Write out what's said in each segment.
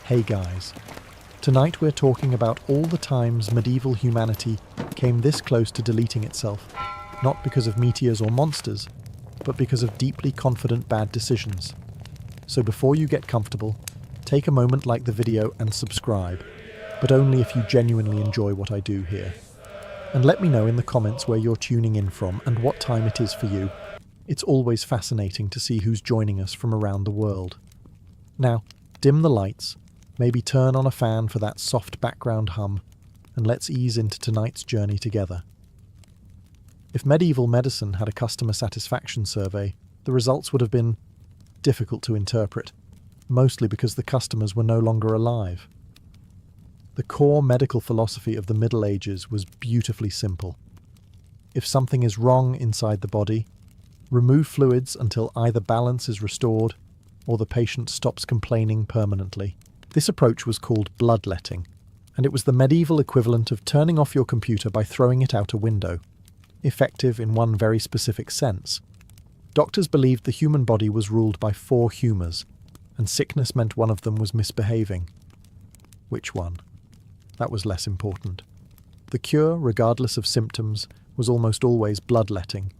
Hey guys, tonight we're talking about all the times medieval humanity came this close to deleting itself, not because of meteors or monsters, but because of deeply confident bad decisions. So before you get comfortable, take a moment, like the video and subscribe, but only if you genuinely enjoy what I do here. And let me know in the comments where you're tuning in from and what time it is for you. It's always fascinating to see who's joining us from around the world. Now, dim the lights, maybe turn on a fan for that soft background hum, and let's ease into tonight's journey together. If medieval medicine had a customer satisfaction survey, the results would have been difficult to interpret, mostly because the customers were no longer alive. The core medical philosophy of the Middle Ages was beautifully simple. If something is wrong inside the body, remove fluids until either balance is restored or the patient stops complaining permanently. This approach was called bloodletting, and it was the medieval equivalent of turning off your computer by throwing it out a window, effective in one very specific sense. Doctors believed the human body was ruled by 4 humours, and sickness meant one of them was misbehaving. Which one? That was less important. The cure, regardless of symptoms, was almost always bloodletting.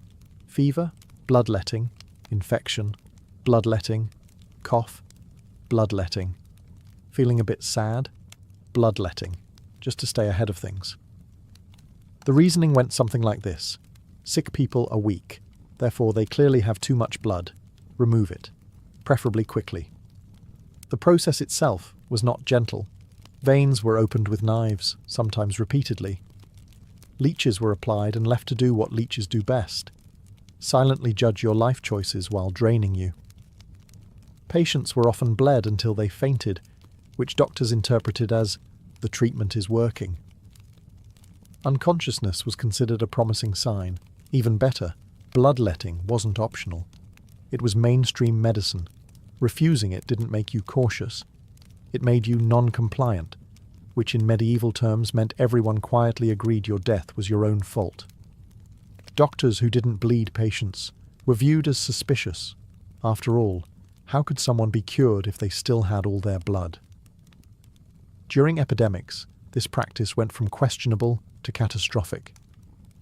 Fever, bloodletting. Infection, bloodletting. Cough, bloodletting. Feeling a bit sad, bloodletting, just to stay ahead of things. The reasoning went something like this. Sick people are weak, therefore they clearly have too much blood. Remove it, preferably quickly. The process itself was not gentle. Veins were opened with knives, sometimes repeatedly. Leeches were applied and left to do what leeches do best: silently judge your life choices while draining you. Patients were often bled until they fainted, which doctors interpreted as the treatment is working. Unconsciousness was considered a promising sign. Even better, bloodletting wasn't optional. It was mainstream medicine. Refusing it didn't make you cautious. It made you non-compliant, which in medieval terms meant everyone quietly agreed your death was your own fault. Doctors who didn't bleed patients were viewed as suspicious. After all, how could someone be cured if they still had all their blood? During epidemics, this practice went from questionable to catastrophic.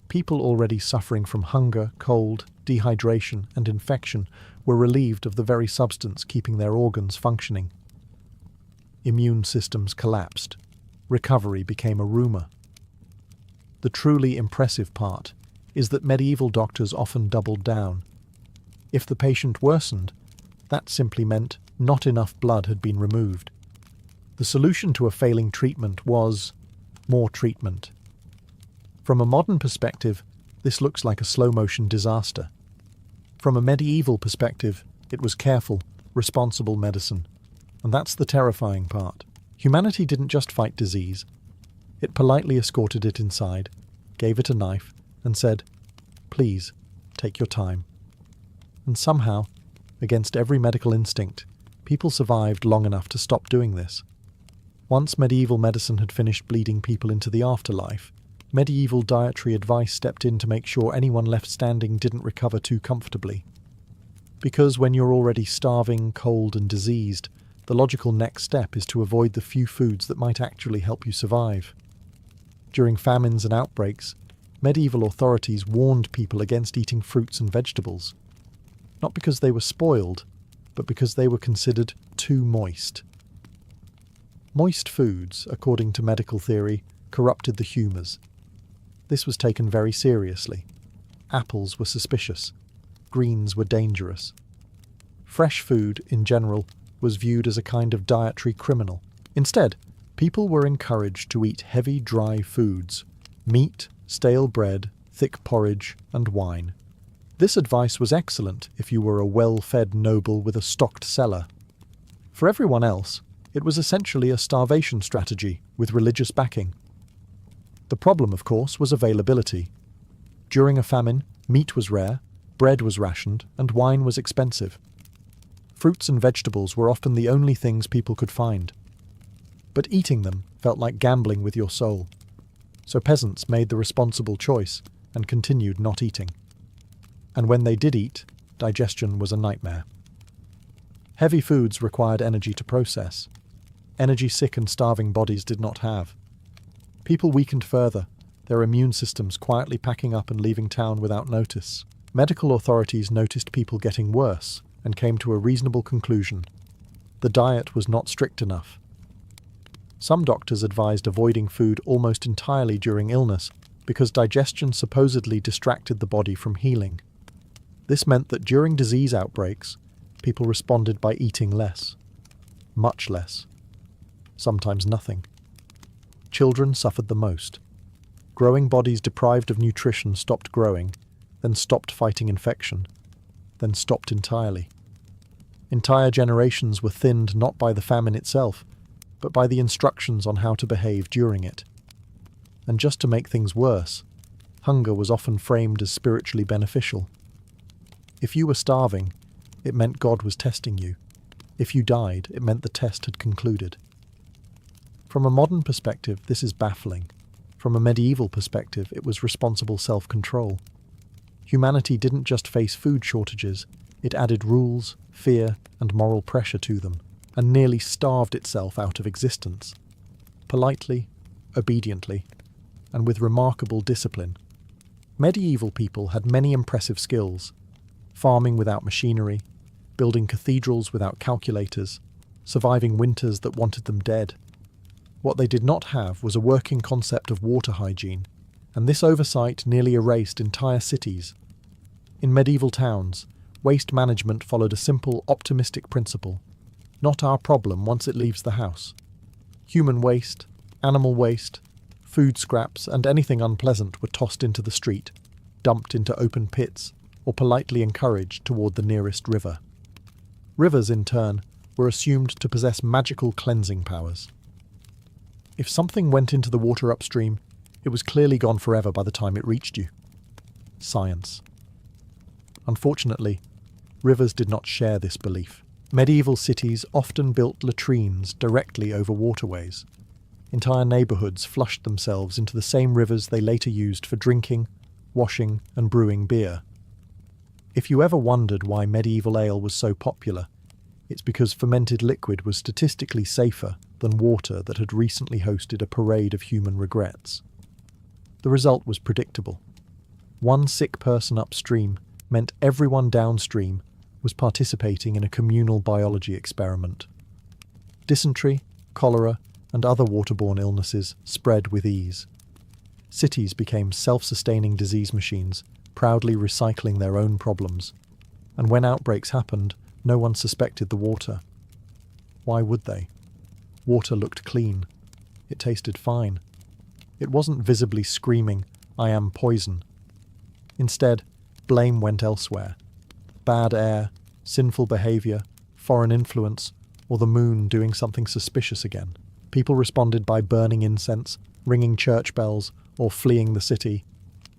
People already suffering from hunger, cold, dehydration, and infection were relieved of the very substance keeping their organs functioning. Immune systems collapsed. Recovery became a rumour. The truly impressive part is that medieval doctors often doubled down. If the patient worsened, that simply meant not enough blood had been removed. The solution to a failing treatment was more treatment. From a modern perspective, this looks like a slow-motion disaster. From a medieval perspective, it was careful, responsible medicine. And that's the terrifying part. Humanity didn't just fight disease. It politely escorted it inside, gave it a knife, and said, "Please, take your time." And somehow, against every medical instinct, people survived long enough to stop doing this. Once medieval medicine had finished bleeding people into the afterlife, medieval dietary advice stepped in to make sure anyone left standing didn't recover too comfortably. Because when you're already starving, cold, and diseased, the logical next step is to avoid the few foods that might actually help you survive. During famines and outbreaks, medieval authorities warned people against eating fruits and vegetables. Not because they were spoiled, but because they were considered too moist. Moist foods, according to medical theory, corrupted the humours. This was taken very seriously. Apples were suspicious. Greens were dangerous. Fresh food, in general, was viewed as a kind of dietary criminal. Instead, people were encouraged to eat heavy, dry foods: meat, stale bread, thick porridge, and wine. This advice was excellent if you were a well-fed noble with a stocked cellar. For everyone else, it was essentially a starvation strategy with religious backing. The problem, of course, was availability. During a famine, meat was rare, bread was rationed, and wine was expensive. Fruits and vegetables were often the only things people could find. But eating them felt like gambling with your soul. So peasants made the responsible choice and continued not eating. And when they did eat, digestion was a nightmare. Heavy foods required energy to process. energy-sick and starving bodies did not have. People weakened further, their immune systems quietly packing up and leaving town without notice. Medical authorities noticed people getting worse and came to a reasonable conclusion. The diet was not strict enough. Some doctors advised avoiding food almost entirely during illness because digestion supposedly distracted the body from healing. This meant that during disease outbreaks, people responded by eating less. Much less. Sometimes nothing. Children suffered the most. Growing bodies deprived of nutrition stopped growing, then stopped fighting infection, then stopped entirely. Entire generations were thinned not by the famine itself, but by the instructions on how to behave during it. And just to make things worse, hunger was often framed as spiritually beneficial. If you were starving, it meant God was testing you. If you died, it meant the test had concluded. From a modern perspective, this is baffling. From a medieval perspective, it was responsible self-control. Humanity didn't just face food shortages, it added rules, fear, and moral pressure to them, and nearly starved itself out of existence. Politely, obediently, and with remarkable discipline. Medieval people had many impressive skills: farming without machinery, building cathedrals without calculators, surviving winters that wanted them dead. What they did not have was a working concept of water hygiene, and this oversight nearly erased entire cities. In medieval towns, waste management followed a simple, optimistic principle: not our problem once it leaves the house. Human waste, animal waste, food scraps, and anything unpleasant were tossed into the street, dumped into open pits, or politely encouraged toward the nearest river. Rivers, in turn, were assumed to possess magical cleansing powers. If something went into the water upstream, it was clearly gone forever by the time it reached you. Science. Unfortunately, rivers did not share this belief. Medieval cities often built latrines directly over waterways. Entire neighborhoods flushed themselves into the same rivers they later used for drinking, washing, and brewing beer. If you ever wondered why medieval ale was so popular, it's because fermented liquid was statistically safer than water that had recently hosted a parade of human regrets. The result was predictable. One sick person upstream meant everyone downstream was participating in a communal biology experiment. Dysentery, cholera, and other waterborne illnesses spread with ease. Cities became self-sustaining disease machines, proudly recycling their own problems. And when outbreaks happened, no one suspected the water. Why would they? Water looked clean. It tasted fine. It wasn't visibly screaming, "I am poison." Instead, blame went elsewhere. Bad air, sinful behavior, foreign influence, or the moon doing something suspicious again. People responded by burning incense, ringing church bells, or fleeing the city,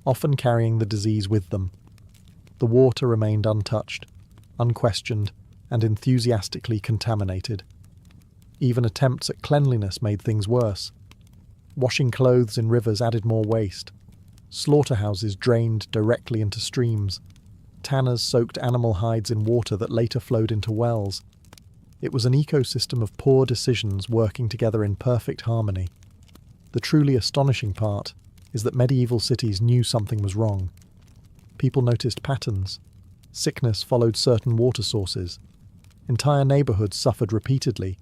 often carrying the disease with them. The water remained untouched, unquestioned, and enthusiastically contaminated. Even attempts at cleanliness made things worse. Washing clothes in rivers added more waste. Slaughterhouses drained directly into streams. Tanners soaked animal hides in water that later flowed into wells. It was an ecosystem of poor decisions working together in perfect harmony. The truly astonishing part is that medieval cities knew something was wrong. People noticed patterns. Sickness followed certain water sources. Entire neighborhoods suffered repeatedly,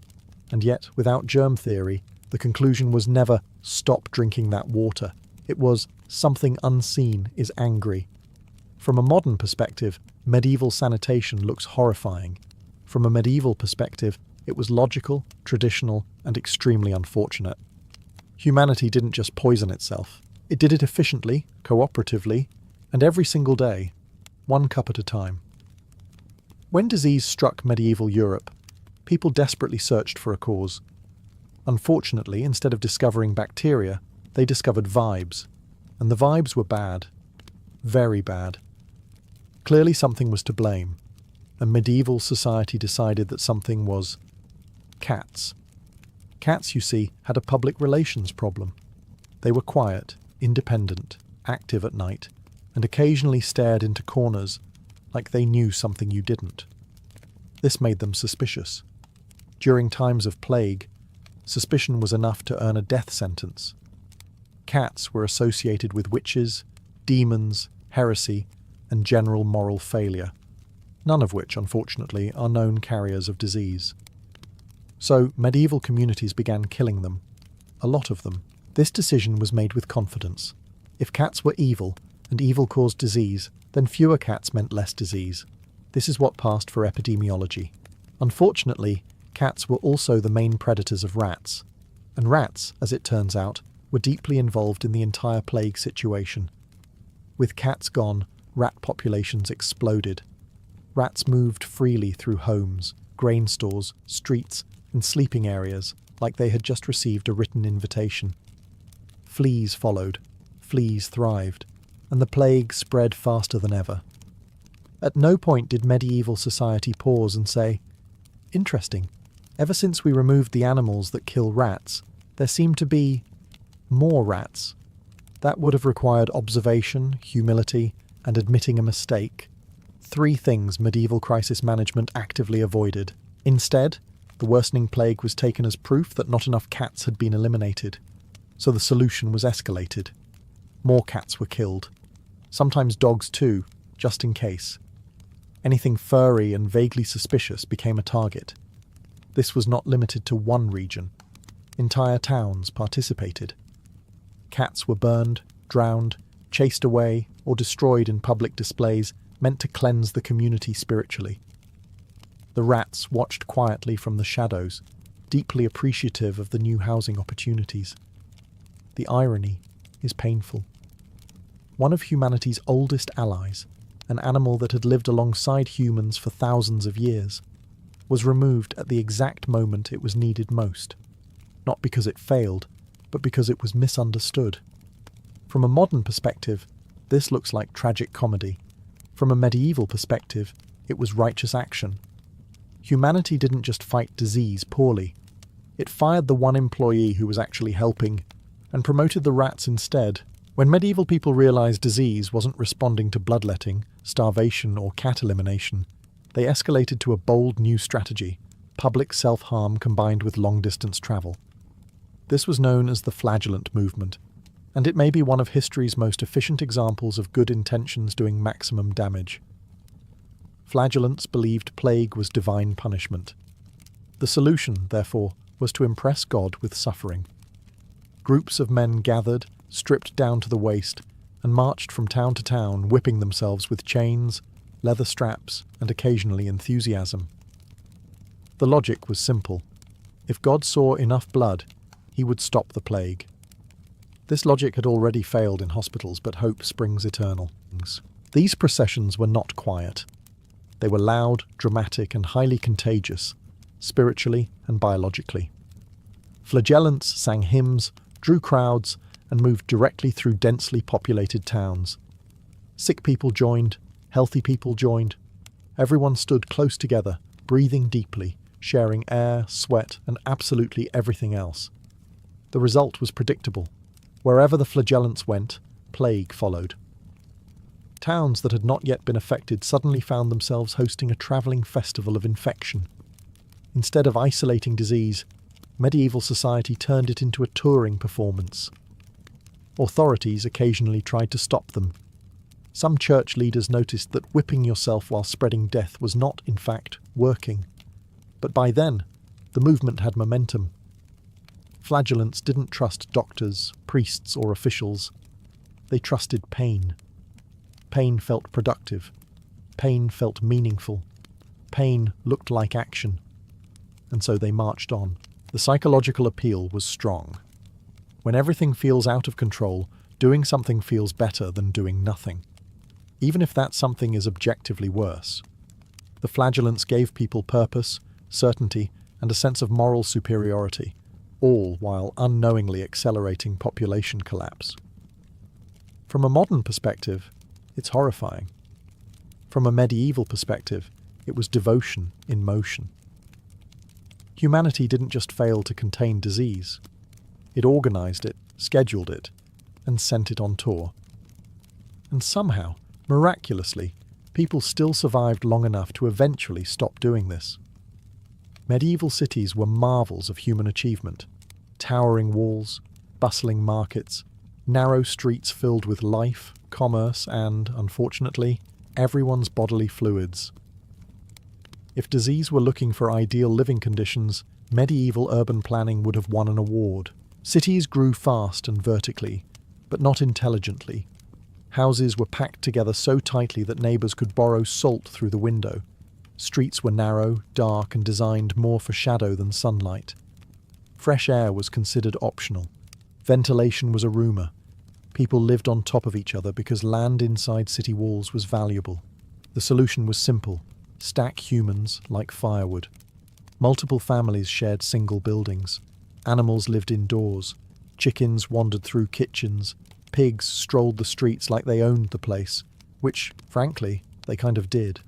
and yet, without germ theory, the conclusion was never, "stop drinking that water." It was, "something unseen is angry." From a modern perspective, medieval sanitation looks horrifying. From a medieval perspective, it was logical, traditional, and extremely unfortunate. Humanity didn't just poison itself. It did it efficiently, cooperatively, and every single day, one cup at a time. When disease struck medieval Europe, people desperately searched for a cause. Unfortunately, instead of discovering bacteria, they discovered vibes. And the vibes were bad. Very bad. Clearly something was to blame, and medieval society decided that something was cats. Cats, you see, had a public relations problem. They were quiet, independent, active at night, and occasionally stared into corners like they knew something you didn't. This made them suspicious. During times of plague, Suspicion was enough to earn a death sentence. Cats were associated with witches, demons, heresy, and general moral failure, none of which, unfortunately, are known carriers of disease. So medieval communities began killing them, a lot of them. This decision was made with confidence. If cats were evil, and evil caused disease, then fewer cats meant less disease. This is what passed for epidemiology. Unfortunately, cats were also the main predators of rats, and rats, as it turns out, were deeply involved in the entire plague situation. With cats gone, rat populations exploded. Rats moved freely through homes, grain stores, streets, and sleeping areas, like they had just received a written invitation. Fleas followed, fleas thrived, and the plague spread faster than ever. At no point did medieval society pause and say, "Interesting, ever since we removed the animals that kill rats, there seem to be more rats." That would have required observation, humility, and admitting a mistake. 3 things medieval crisis management actively avoided. Instead, the worsening plague was taken as proof that not enough cats had been eliminated, so the solution was escalated. More cats were killed. Sometimes dogs too, just in case. Anything furry and vaguely suspicious became a target. This was not limited to one region. Entire towns participated. Cats were burned, drowned, chased away, or destroyed in public displays meant to cleanse the community spiritually. The rats watched quietly from the shadows, deeply appreciative of the new housing opportunities. The irony is painful. One of humanity's oldest allies, an animal that had lived alongside humans for thousands of years, was removed at the exact moment it was needed most, not because it failed, but because it was misunderstood. From a modern perspective, this looks like tragic comedy. From a medieval perspective, it was righteous action. Humanity didn't just fight disease poorly. It fired the one employee who was actually helping, and promoted the rats instead. When medieval people realized disease wasn't responding to bloodletting, starvation, or cat elimination, they escalated to a bold new strategy: public self-harm combined with long-distance travel. This was known as the flagellant movement, and it may be one of history's most efficient examples of good intentions doing maximum damage. Flagellants believed plague was divine punishment. The solution, therefore, was to impress God with suffering. Groups of men gathered, stripped down to the waist, and marched from town to town, whipping themselves with chains, leather straps, and occasionally enthusiasm. The logic was simple. If God saw enough blood, he would stop the plague. This logic had already failed in hospitals, but hope springs eternal. These processions were not quiet. They were loud, dramatic, and highly contagious, spiritually and biologically. Flagellants sang hymns, drew crowds, and moved directly through densely populated towns. Sick people joined, healthy people joined. Everyone stood close together, breathing deeply, sharing air, sweat, and absolutely everything else. The result was predictable. Wherever the flagellants went, plague followed. Towns that had not yet been affected suddenly found themselves hosting a travelling festival of infection. Instead of isolating disease, medieval society turned it into a touring performance. Authorities occasionally tried to stop them. Some church leaders noticed that whipping yourself while spreading death was not, in fact, working. But by then, the movement had momentum. Flagellants didn't trust doctors, priests, or officials. They trusted pain. Pain felt productive. Pain felt meaningful. Pain looked like action. And so they marched on. The psychological appeal was strong. When everything feels out of control, doing something feels better than doing nothing, even if that something is objectively worse. The flagellants gave people purpose, certainty, and a sense of moral superiority, all while unknowingly accelerating population collapse. From a modern perspective, it's horrifying. From a medieval perspective, it was devotion in motion. Humanity didn't just fail to contain disease. It organized it, scheduled it, and sent it on tour. And somehow, miraculously, people still survived long enough to eventually stop doing this. Medieval cities were marvels of human achievement. Towering walls, bustling markets, narrow streets filled with life, commerce, and, unfortunately, everyone's bodily fluids. If disease were looking for ideal living conditions, medieval urban planning would have won an award. Cities grew fast and vertically, but not intelligently. Houses were packed together so tightly that neighbours could borrow salt through the window. Streets were narrow, dark, and designed more for shadow than sunlight. Fresh air was considered optional. Ventilation was a rumour. People lived on top of each other because land inside city walls was valuable. The solution was simple: stack humans like firewood. Multiple families shared single buildings. Animals lived indoors. Chickens wandered through kitchens. Pigs strolled the streets like they owned the place, which, frankly, they kind of did.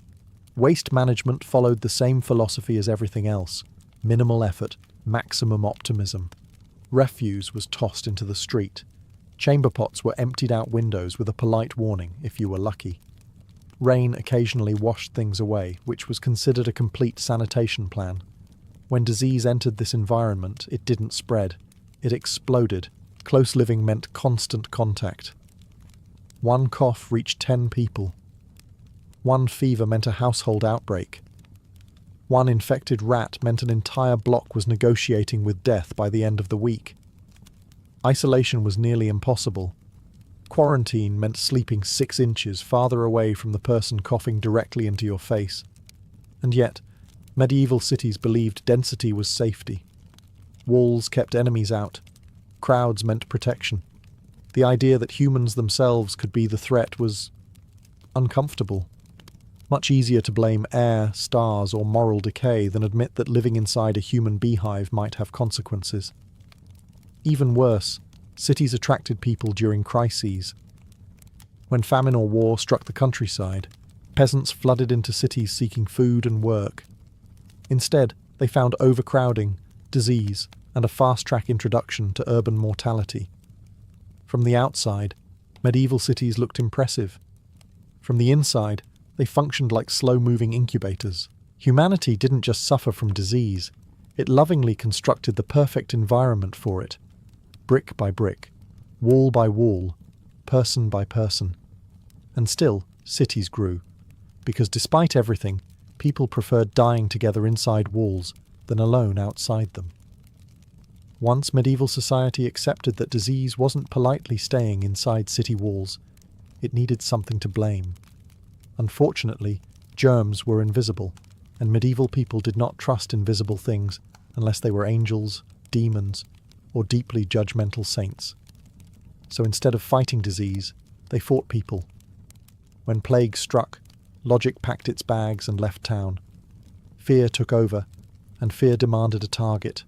Waste management followed the same philosophy as everything else: minimal effort, maximum optimism. Refuse was tossed into the street. Chamber pots were emptied out windows with a polite warning if you were lucky. Rain occasionally washed things away, which was considered a complete sanitation plan. When disease entered this environment, it didn't spread. It exploded. Close living meant constant contact. One cough reached 10 people. One fever meant a household outbreak. One infected rat meant an entire block was negotiating with death by the end of the week. Isolation was nearly impossible. Quarantine meant sleeping 6 inches farther away from the person coughing directly into your face. And yet, medieval cities believed density was safety. Walls kept enemies out. Crowds meant protection. The idea that humans themselves could be the threat was uncomfortable. Much easier to blame air, stars, or moral decay than admit that living inside a human beehive might have consequences. Even worse, cities attracted people during crises. When famine or war struck the countryside, peasants flooded into cities seeking food and work. Instead, they found overcrowding, disease, and a fast-track introduction to urban mortality. From the outside, medieval cities looked impressive. From the inside, they functioned like slow-moving incubators. Humanity didn't just suffer from disease, it lovingly constructed the perfect environment for it. Brick by brick, wall by wall, person by person. And still, cities grew, because despite everything, people preferred dying together inside walls than alone outside them. Once medieval society accepted that disease wasn't politely staying inside city walls, it needed something to blame. Unfortunately, germs were invisible, and medieval people did not trust invisible things unless they were angels, demons, or deeply judgmental saints. So instead of fighting disease, they fought people. When plague struck, logic packed its bags and left town. Fear took over, and fear demanded a target.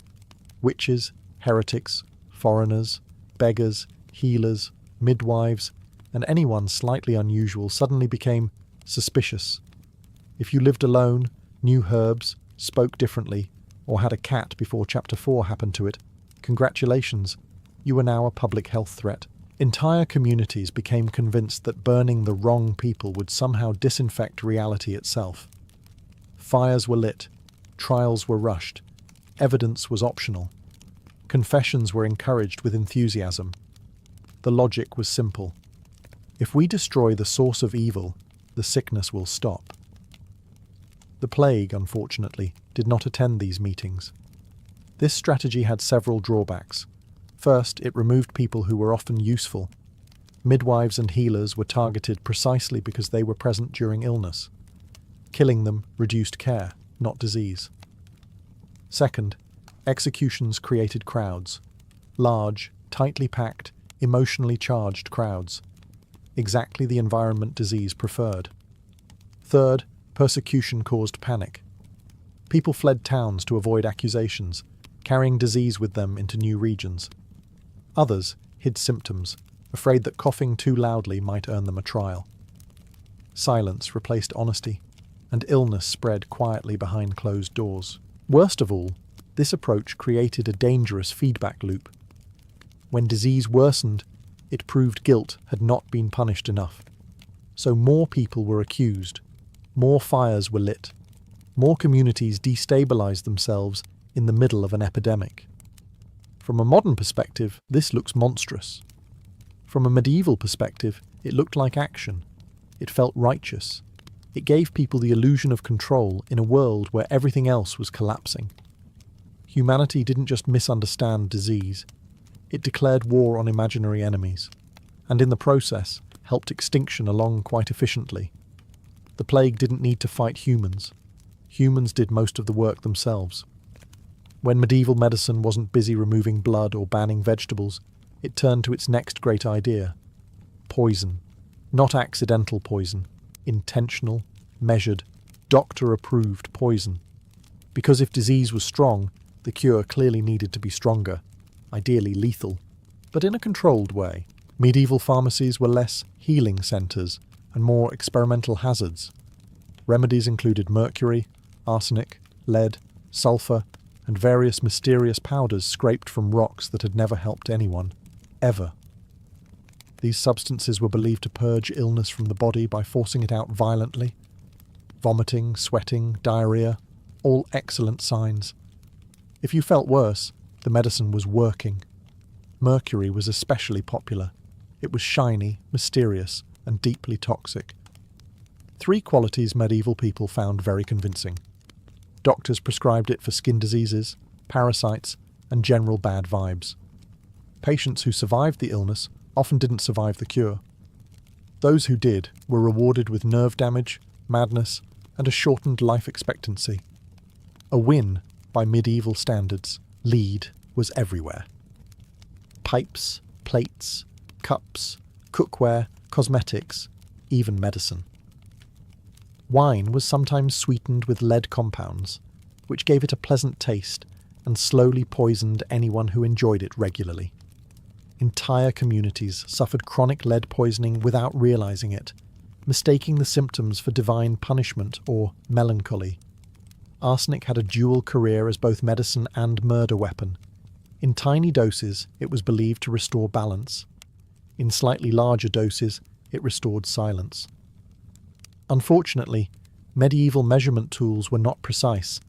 Witches, heretics, foreigners, beggars, healers, midwives, and anyone slightly unusual suddenly became suspicious. If you lived alone, knew herbs, spoke differently, or had a cat before Chapter 4 happened to it, congratulations, you were now a public health threat. Entire communities became convinced that burning the wrong people would somehow disinfect reality itself. Fires were lit, trials were rushed, evidence was optional. Confessions were encouraged with enthusiasm. The logic was simple. If we destroy the source of evil, the sickness will stop. The plague, unfortunately, did not attend these meetings. This strategy had several drawbacks. First, it removed people who were often useful. Midwives and healers were targeted precisely because they were present during illness. Killing them reduced care, not disease. Second, executions created crowds. Large, tightly packed, emotionally charged crowds. Exactly the environment disease preferred. Third, persecution caused panic. People fled towns to avoid accusations, carrying disease with them into new regions. Others hid symptoms, afraid that coughing too loudly might earn them a trial. Silence replaced honesty, and illness spread quietly behind closed doors. Worst of all, this approach created a dangerous feedback loop. When disease worsened, it proved guilt had not been punished enough. So more people were accused, more fires were lit, more communities destabilized themselves in the middle of an epidemic. From a modern perspective, this looks monstrous. From a medieval perspective, it looked like action. It felt righteous. It gave people the illusion of control in a world where everything else was collapsing. Humanity didn't just misunderstand disease. It declared war on imaginary enemies, and in the process, helped extinction along quite efficiently. The plague didn't need to fight humans. Humans did most of the work themselves. When medieval medicine wasn't busy removing blood or banning vegetables, it turned to its next great idea: poison. Not accidental poison, intentional, measured, doctor-approved poison. Because if disease was strong, the cure clearly needed to be stronger, ideally lethal, but in a controlled way. Medieval pharmacies were less healing centres and more experimental hazards. Remedies included mercury, arsenic, lead, sulphur, and various mysterious powders scraped from rocks that had never helped anyone, ever. These substances were believed to purge illness from the body by forcing it out violently. Vomiting, sweating, diarrhea, all excellent signs. If you felt worse, the medicine was working. Mercury was especially popular. It was shiny, mysterious, and deeply toxic. 3 qualities medieval people found very convincing. Doctors prescribed it for skin diseases, parasites, and general bad vibes. Patients who survived the illness often didn't survive the cure. Those who did were rewarded with nerve damage, madness, and a shortened life expectancy. A win by medieval standards. Lead was everywhere. Pipes, plates, cups, cookware, cosmetics, even medicine. Wine was sometimes sweetened with lead compounds, which gave it a pleasant taste and slowly poisoned anyone who enjoyed it regularly. Entire communities suffered chronic lead poisoning without realizing it, mistaking the symptoms for divine punishment or melancholy. Arsenic had a dual career as both medicine and murder weapon. In tiny doses, it was believed to restore balance. In slightly larger doses, it restored silence. Unfortunately, medieval measurement tools were not precise,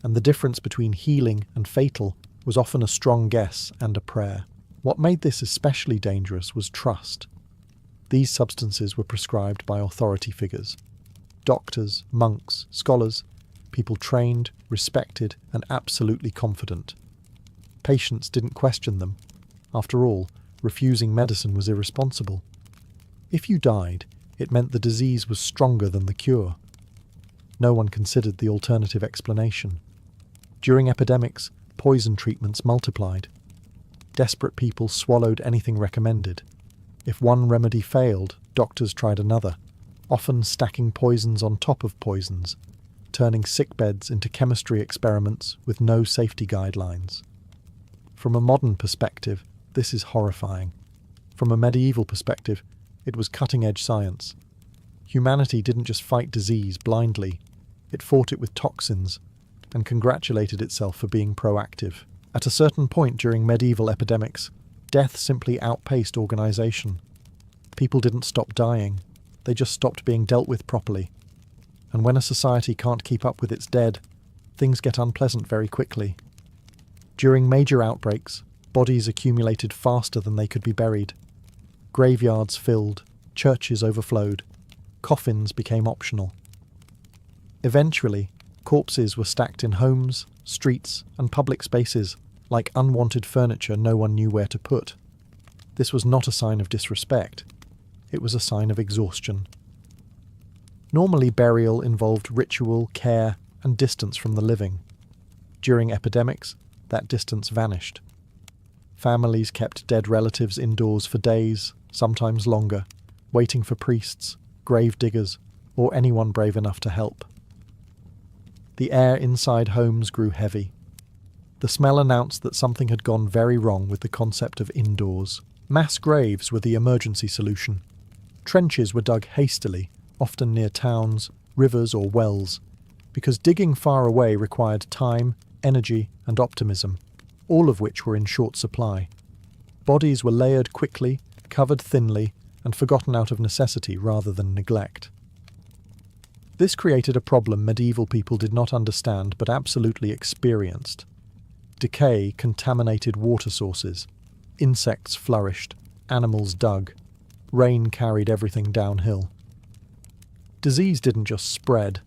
and the difference between healing and fatal was often a strong guess and a prayer. What made this especially dangerous was trust. These substances were prescribed by authority figures. Doctors, monks, scholars, people trained, respected, and absolutely confident. Patients didn't question them. After all, refusing medicine was irresponsible. If you died, it meant the disease was stronger than the cure. No one considered the alternative explanation. During epidemics, poison treatments multiplied. Desperate people swallowed anything recommended. If one remedy failed, doctors tried another, often stacking poisons on top of poisons, turning sickbeds into chemistry experiments with no safety guidelines. From a modern perspective, this is horrifying. From a medieval perspective, it was cutting-edge science. Humanity didn't just fight disease blindly, it fought it with toxins, and congratulated itself for being proactive. At a certain point during medieval epidemics, death simply outpaced organization. People didn't stop dying, they just stopped being dealt with properly. And when a society can't keep up with its dead, things get unpleasant very quickly. During major outbreaks, bodies accumulated faster than they could be buried. Graveyards filled, churches overflowed, coffins became optional. Eventually, corpses were stacked in homes, streets, and public spaces, like unwanted furniture no one knew where to put. This was not a sign of disrespect. It was a sign of exhaustion. Normally, burial involved ritual, care, and distance from the living. During epidemics, that distance vanished. Families kept dead relatives indoors for days, sometimes longer, waiting for priests, grave diggers, or anyone brave enough to help. The air inside homes grew heavy. The smell announced that something had gone very wrong with the concept of indoors. Mass graves were the emergency solution. Trenches were dug hastily, often near towns, rivers, or wells, because digging far away required time, energy, and optimism, all of which were in short supply. Bodies were layered quickly, covered thinly, and forgotten out of necessity rather than neglect. This created a problem medieval people did not understand but absolutely experienced. Decay contaminated water sources. Insects flourished, animals dug. Rain carried everything downhill. Disease didn't just spread,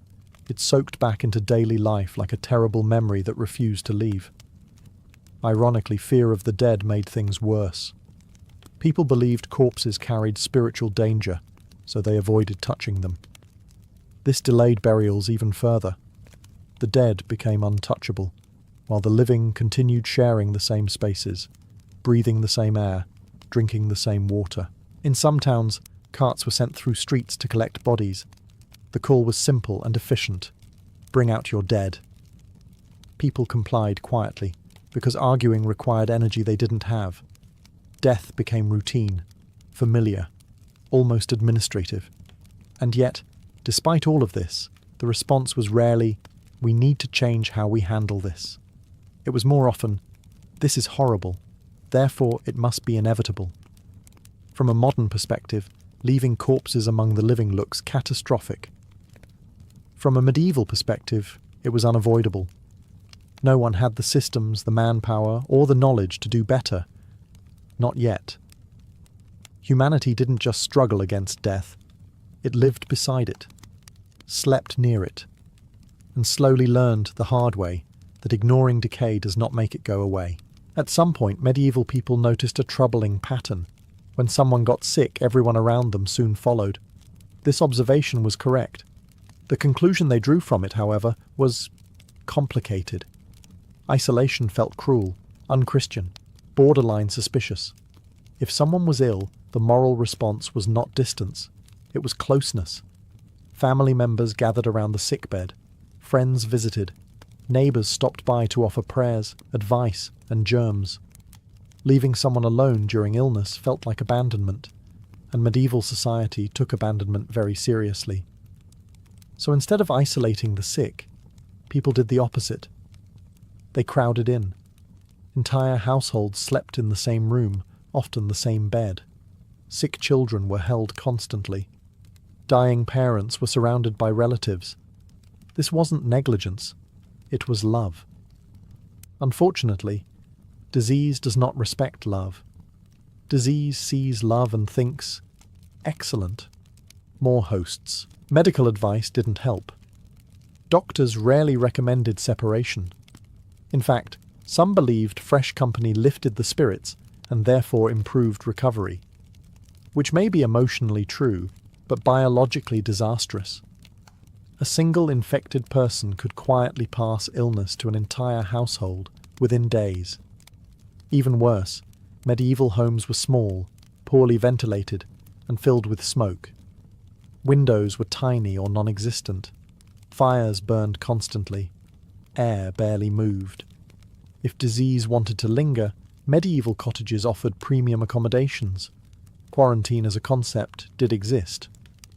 it soaked back into daily life like a terrible memory that refused to leave. Ironically, fear of the dead made things worse. People believed corpses carried spiritual danger, so they avoided touching them. This delayed burials even further. The dead became untouchable, while the living continued sharing the same spaces, breathing the same air, drinking the same water. In some towns, carts were sent through streets to collect bodies. The call was simple and efficient: bring out your dead. People complied quietly, because arguing required energy they didn't have. Death became routine, familiar, almost administrative. And yet, despite all of this, the response was rarely, "We need to change how we handle this." It was more often, "This is horrible, therefore it must be inevitable." From a modern perspective, leaving corpses among the living looks catastrophic. From a medieval perspective, it was unavoidable. No one had the systems, the manpower, or the knowledge to do better. Not yet. Humanity didn't just struggle against death, it lived beside it, slept near it, and slowly learned the hard way that ignoring decay does not make it go away. At some point, medieval people noticed a troubling pattern. When someone got sick, everyone around them soon followed. This observation was correct. The conclusion they drew from it, however, was complicated. Isolation felt cruel, unchristian, borderline suspicious. If someone was ill, the moral response was not distance, it was closeness. Family members gathered around the sickbed, friends visited, neighbours stopped by to offer prayers, advice, and germs. Leaving someone alone during illness felt like abandonment, and medieval society took abandonment very seriously. So instead of isolating the sick, people did the opposite. They crowded in. Entire households slept in the same room, often the same bed. Sick children were held constantly. Dying parents were surrounded by relatives. This wasn't negligence, it was love. Unfortunately, disease does not respect love. Disease sees love and thinks, excellent, more hosts. Medical advice didn't help. Doctors rarely recommended separation. In fact, some believed fresh company lifted the spirits and therefore improved recovery, which may be emotionally true, but biologically disastrous. A single infected person could quietly pass illness to an entire household within days. Even worse, medieval homes were small, poorly ventilated, and filled with smoke. Windows were tiny or non-existent. Fires burned constantly. Air barely moved. If disease wanted to linger, medieval cottages offered premium accommodations. Quarantine as a concept did exist,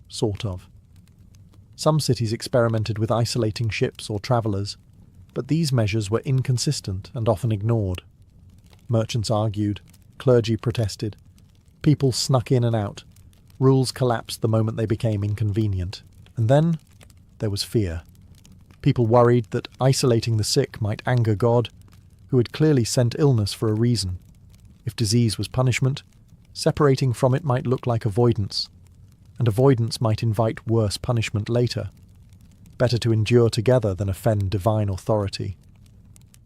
sort of. Some cities experimented with isolating ships or travellers, but these measures were inconsistent and often ignored. Merchants argued, clergy protested, people snuck in and out. Rules collapsed the moment they became inconvenient. And then there was fear. People worried that isolating the sick might anger God, who had clearly sent illness for a reason. If disease was punishment, separating from it might look like avoidance, and avoidance might invite worse punishment later. Better to endure together than offend divine authority.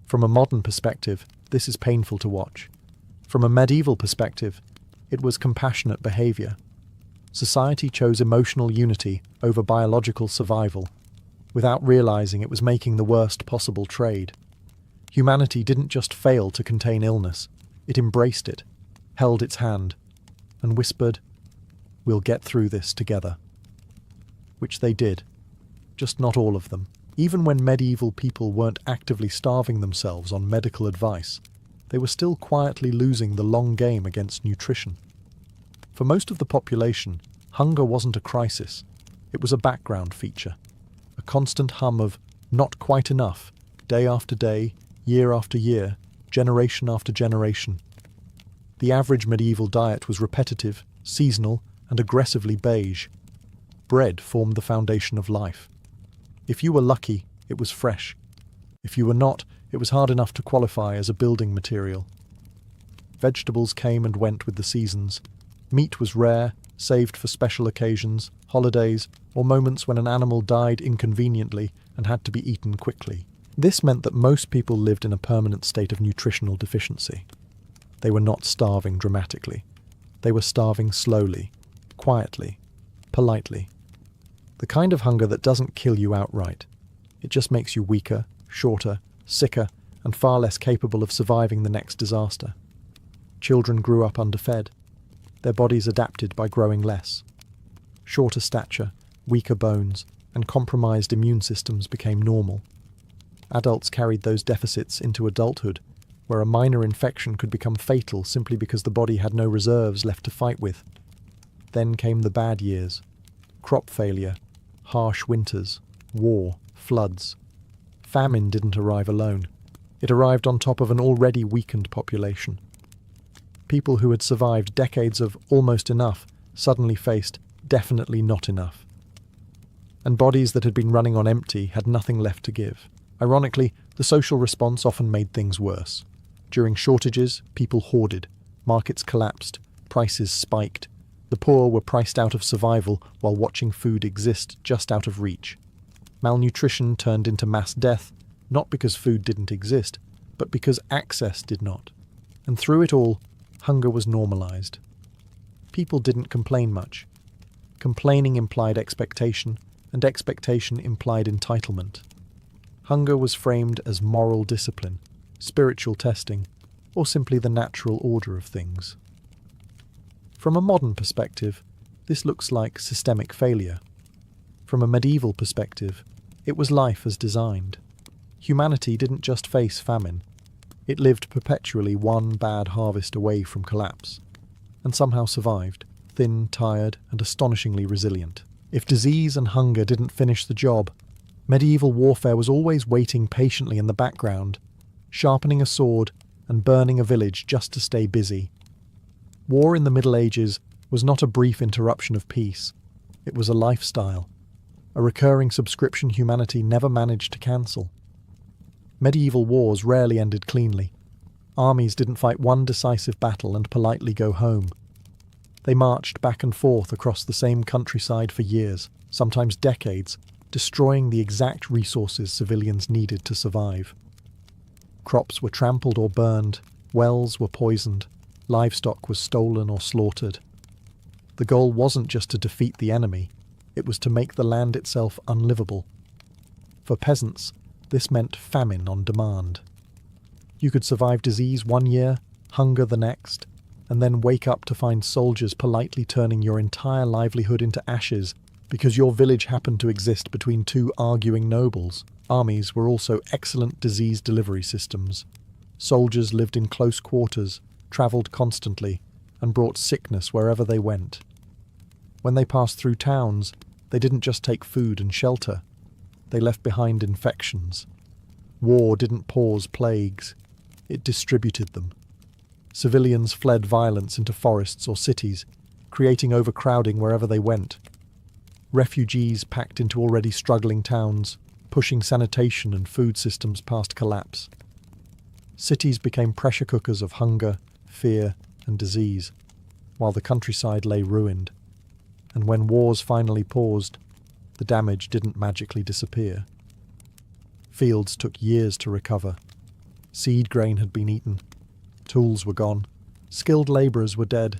From a modern perspective, this is painful to watch. From a medieval perspective, it was compassionate behaviour. Society chose emotional unity over biological survival, without realising it was making the worst possible trade. Humanity didn't just fail to contain illness, it embraced it, held its hand, and whispered, "We'll get through this together." Which they did, just not all of them. Even when medieval people weren't actively starving themselves on medical advice, they were still quietly losing the long game against nutrition. For most of the population, hunger wasn't a crisis, it was a background feature, a constant hum of not quite enough, day after day, year after year, generation after generation. The average medieval diet was repetitive, seasonal, and aggressively beige. Bread formed the foundation of life. If you were lucky, it was fresh. If you were not, it was hard enough to qualify as a building material. Vegetables came and went with the seasons. Meat was rare, saved for special occasions, holidays, or moments when an animal died inconveniently and had to be eaten quickly. This meant that most people lived in a permanent state of nutritional deficiency. They were not starving dramatically. They were starving slowly, quietly, politely. The kind of hunger that doesn't kill you outright. It just makes you weaker, shorter, sicker, and far less capable of surviving the next disaster. Children grew up underfed. Their bodies adapted by growing less. Shorter stature, weaker bones, and compromised immune systems became normal. Adults carried those deficits into adulthood, where a minor infection could become fatal simply because the body had no reserves left to fight with. Then came the bad years. Crop failure, harsh winters, war, floods. Famine didn't arrive alone. It arrived on top of an already weakened population. People who had survived decades of almost enough suddenly faced definitely not enough. And bodies that had been running on empty had nothing left to give. Ironically, the social response often made things worse. During shortages, people hoarded, markets collapsed, prices spiked. The poor were priced out of survival while watching food exist just out of reach. Malnutrition turned into mass death, not because food didn't exist, but because access did not. And through it all, hunger was normalized. People didn't complain much. Complaining implied expectation, and expectation implied entitlement. Hunger was framed as moral discipline, spiritual testing, or simply the natural order of things. From a modern perspective, this looks like systemic failure. From a medieval perspective, it was life as designed. Humanity didn't just face famine. It lived perpetually one bad harvest away from collapse, and somehow survived, thin, tired, and astonishingly resilient. If disease and hunger didn't finish the job, medieval warfare was always waiting patiently in the background, sharpening a sword and burning a village just to stay busy. War in the Middle Ages was not a brief interruption of peace. It was a lifestyle, a recurring subscription humanity never managed to cancel. Medieval wars rarely ended cleanly. Armies didn't fight one decisive battle and politely go home. They marched back and forth across the same countryside for years, sometimes decades, destroying the exact resources civilians needed to survive. Crops were trampled or burned, wells were poisoned, livestock was stolen or slaughtered. The goal wasn't just to defeat the enemy, it was to make the land itself unlivable. For peasants, this meant famine on demand. You could survive disease one year, hunger the next, and then wake up to find soldiers politely turning your entire livelihood into ashes because your village happened to exist between two arguing nobles. Armies were also excellent disease delivery systems. Soldiers lived in close quarters, travelled constantly, and brought sickness wherever they went. When they passed through towns, they didn't just take food and shelter. They left behind infections. War didn't pause plagues. It distributed them. Civilians fled violence into forests or cities, creating overcrowding wherever they went. Refugees packed into already struggling towns, pushing sanitation and food systems past collapse. Cities became pressure cookers of hunger, fear, and disease, while the countryside lay ruined. And when wars finally paused, the damage didn't magically disappear. Fields took years to recover. Seed grain had been eaten. Tools were gone. Skilled labourers were dead.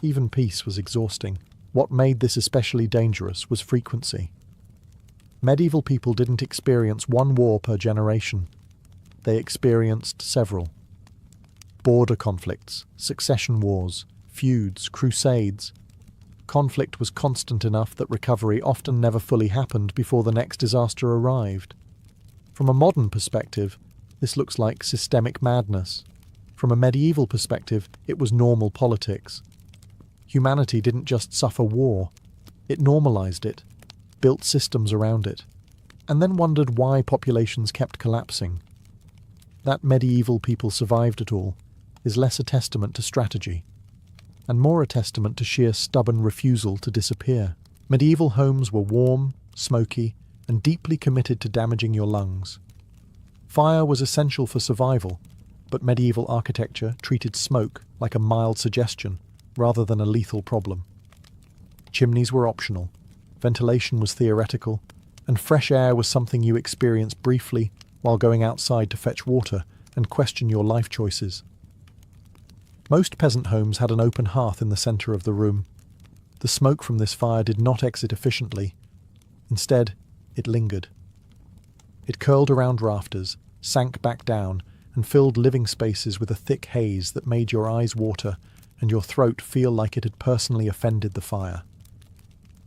Even peace was exhausting. What made this especially dangerous was frequency. Medieval people didn't experience one war per generation. They experienced several. Border conflicts, succession wars, feuds, crusades. Conflict was constant enough that recovery often never fully happened before the next disaster arrived. From a modern perspective, this looks like systemic madness. From a medieval perspective, it was normal politics. Humanity didn't just suffer war, it normalized it, built systems around it, and then wondered why populations kept collapsing. That medieval people survived it all is less a testament to strategy, and more a testament to sheer stubborn refusal to disappear. Medieval homes were warm, smoky, and deeply committed to damaging your lungs. Fire was essential for survival, but medieval architecture treated smoke like a mild suggestion rather than a lethal problem. Chimneys were optional, ventilation was theoretical, and fresh air was something you experienced briefly while going outside to fetch water and question your life choices. Most peasant homes had an open hearth in the centre of the room. The smoke from this fire did not exit efficiently. Instead, it lingered. It curled around rafters, sank back down, and filled living spaces with a thick haze that made your eyes water and your throat feel like it had personally offended the fire.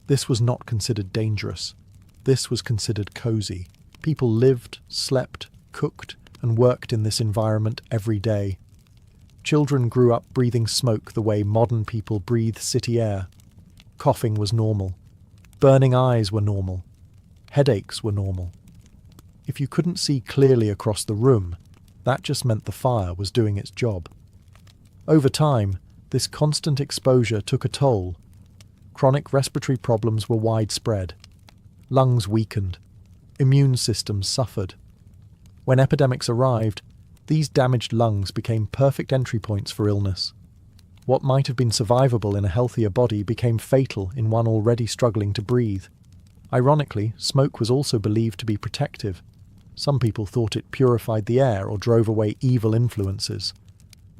This was not considered dangerous. This was considered cozy. People lived, slept, cooked, and worked in this environment every day. Children grew up breathing smoke the way modern people breathe city air. Coughing was normal. Burning eyes were normal. Headaches were normal. If you couldn't see clearly across the room, that just meant the fire was doing its job. Over time, this constant exposure took a toll. Chronic respiratory problems were widespread. Lungs weakened. Immune systems suffered. When epidemics arrived, these damaged lungs became perfect entry points for illness. What might have been survivable in a healthier body became fatal in one already struggling to breathe. Ironically, smoke was also believed to be protective. Some people thought it purified the air or drove away evil influences.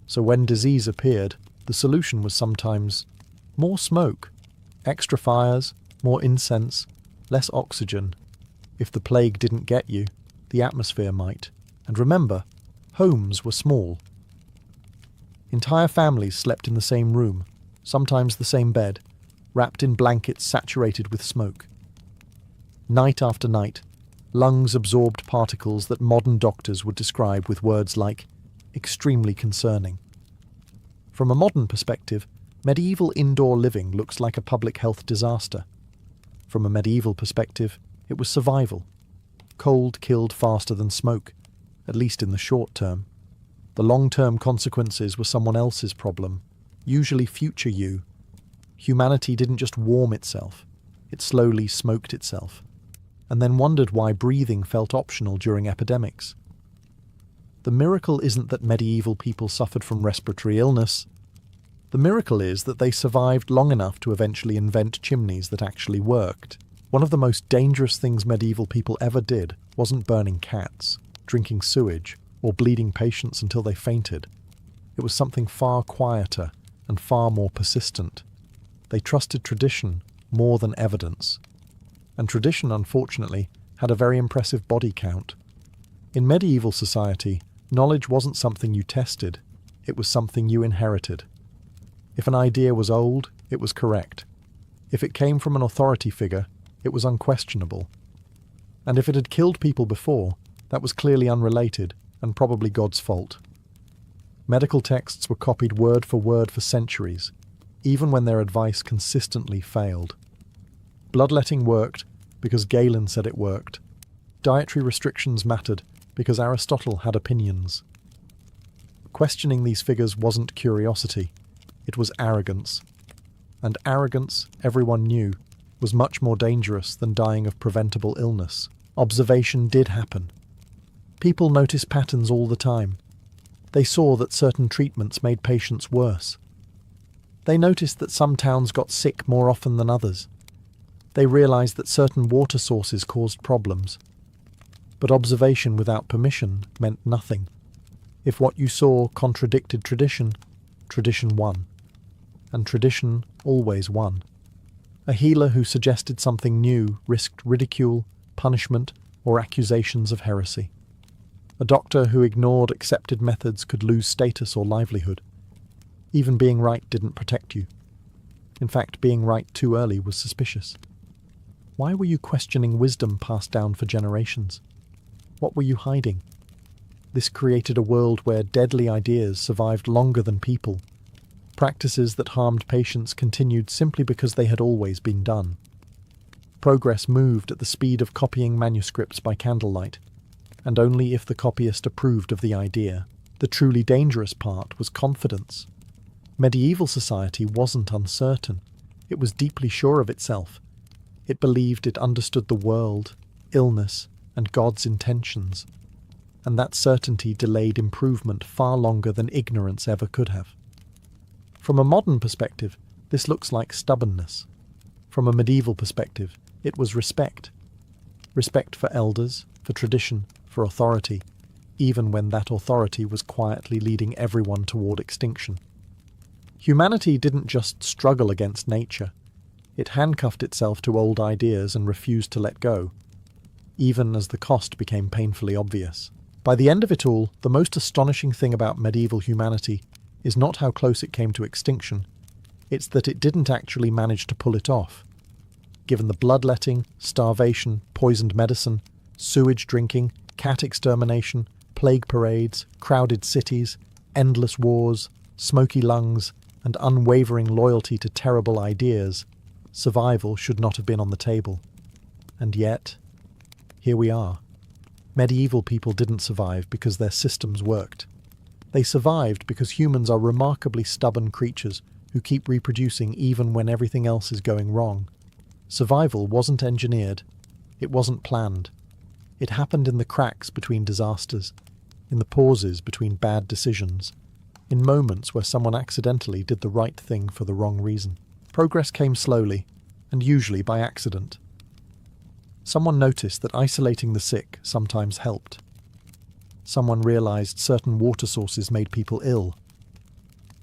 So when disease appeared, the solution was sometimes more smoke, extra fires, more incense, less oxygen. If the plague didn't get you, the atmosphere might. And remember, homes were small. Entire families slept in the same room, sometimes the same bed, wrapped in blankets saturated with smoke. Night after night, lungs absorbed particles that modern doctors would describe with words like extremely concerning. From a modern perspective, medieval indoor living looks like a public health disaster. From a medieval perspective, it was survival. Cold killed faster than smoke, at least in the short term. The long-term consequences were someone else's problem, usually future you. Humanity didn't just warm itself, it slowly smoked itself, and then wondered why breathing felt optional during epidemics. The miracle isn't that medieval people suffered from respiratory illness. The miracle is that they survived long enough to eventually invent chimneys that actually worked. One of the most dangerous things medieval people ever did wasn't burning cats, drinking sewage, or bleeding patients until they fainted. It was something far quieter and far more persistent. They trusted tradition more than evidence. And tradition, unfortunately, had a very impressive body count. In medieval society, knowledge wasn't something you tested, it was something you inherited. If an idea was old, it was correct. If it came from an authority figure, it was unquestionable. And if it had killed people before, that was clearly unrelated and probably God's fault. Medical texts were copied word for centuries, even when their advice consistently failed. Bloodletting worked because Galen said it worked. Dietary restrictions mattered because Aristotle had opinions. Questioning these figures wasn't curiosity, it was arrogance. And arrogance, everyone knew, was much more dangerous than dying of preventable illness. Observation did happen. People noticed patterns all the time. They saw that certain treatments made patients worse. They noticed that some towns got sick more often than others. They realized that certain water sources caused problems. But observation without permission meant nothing. If what you saw contradicted tradition, tradition won. And tradition always won. A healer who suggested something new risked ridicule, punishment, or accusations of heresy. A doctor who ignored accepted methods could lose status or livelihood. Even being right didn't protect you. In fact, being right too early was suspicious. Why were you questioning wisdom passed down for generations? What were you hiding? This created a world where deadly ideas survived longer than people. Practices that harmed patients continued simply because they had always been done. Progress moved at the speed of copying manuscripts by candlelight, and only if the copyist approved of the idea. The truly dangerous part was confidence. Medieval society wasn't uncertain. It was deeply sure of itself. It believed it understood the world, illness, and God's intentions. and that certainty delayed improvement far longer than ignorance ever could have. From a modern perspective, this looks like stubbornness. From a medieval perspective, it was respect. Respect for elders, for tradition, for authority, even when that authority was quietly leading everyone toward extinction. Humanity didn't just struggle against nature. It handcuffed itself to old ideas and refused to let go, even as the cost became painfully obvious. By the end of it all, the most astonishing thing about medieval humanity is not how close it came to extinction, it's that it didn't actually manage to pull it off. Given the bloodletting, starvation, poisoned medicine, sewage drinking, cat extermination, plague parades, crowded cities, endless wars, smoky lungs, and unwavering loyalty to terrible ideas, survival should not have been on the table. And yet, here we are. Medieval people didn't survive because their systems worked. They survived because humans are remarkably stubborn creatures who keep reproducing even when everything else is going wrong. Survival wasn't engineered. It wasn't planned. It happened in the cracks between disasters, in the pauses between bad decisions, in moments where someone accidentally did the right thing for the wrong reason. Progress came slowly, and usually by accident. Someone noticed that isolating the sick sometimes helped. Someone realized certain water sources made people ill.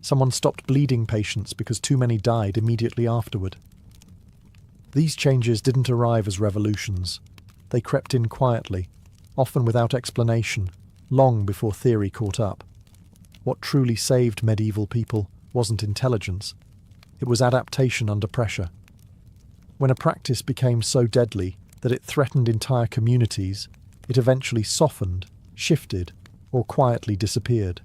Someone stopped bleeding patients because too many died immediately afterward. These changes didn't arrive as revolutions. They crept in quietly, often without explanation, long before theory caught up. What truly saved medieval people wasn't intelligence. It was adaptation under pressure. When a practice became so deadly that it threatened entire communities, it eventually softened, shifted, or quietly disappeared.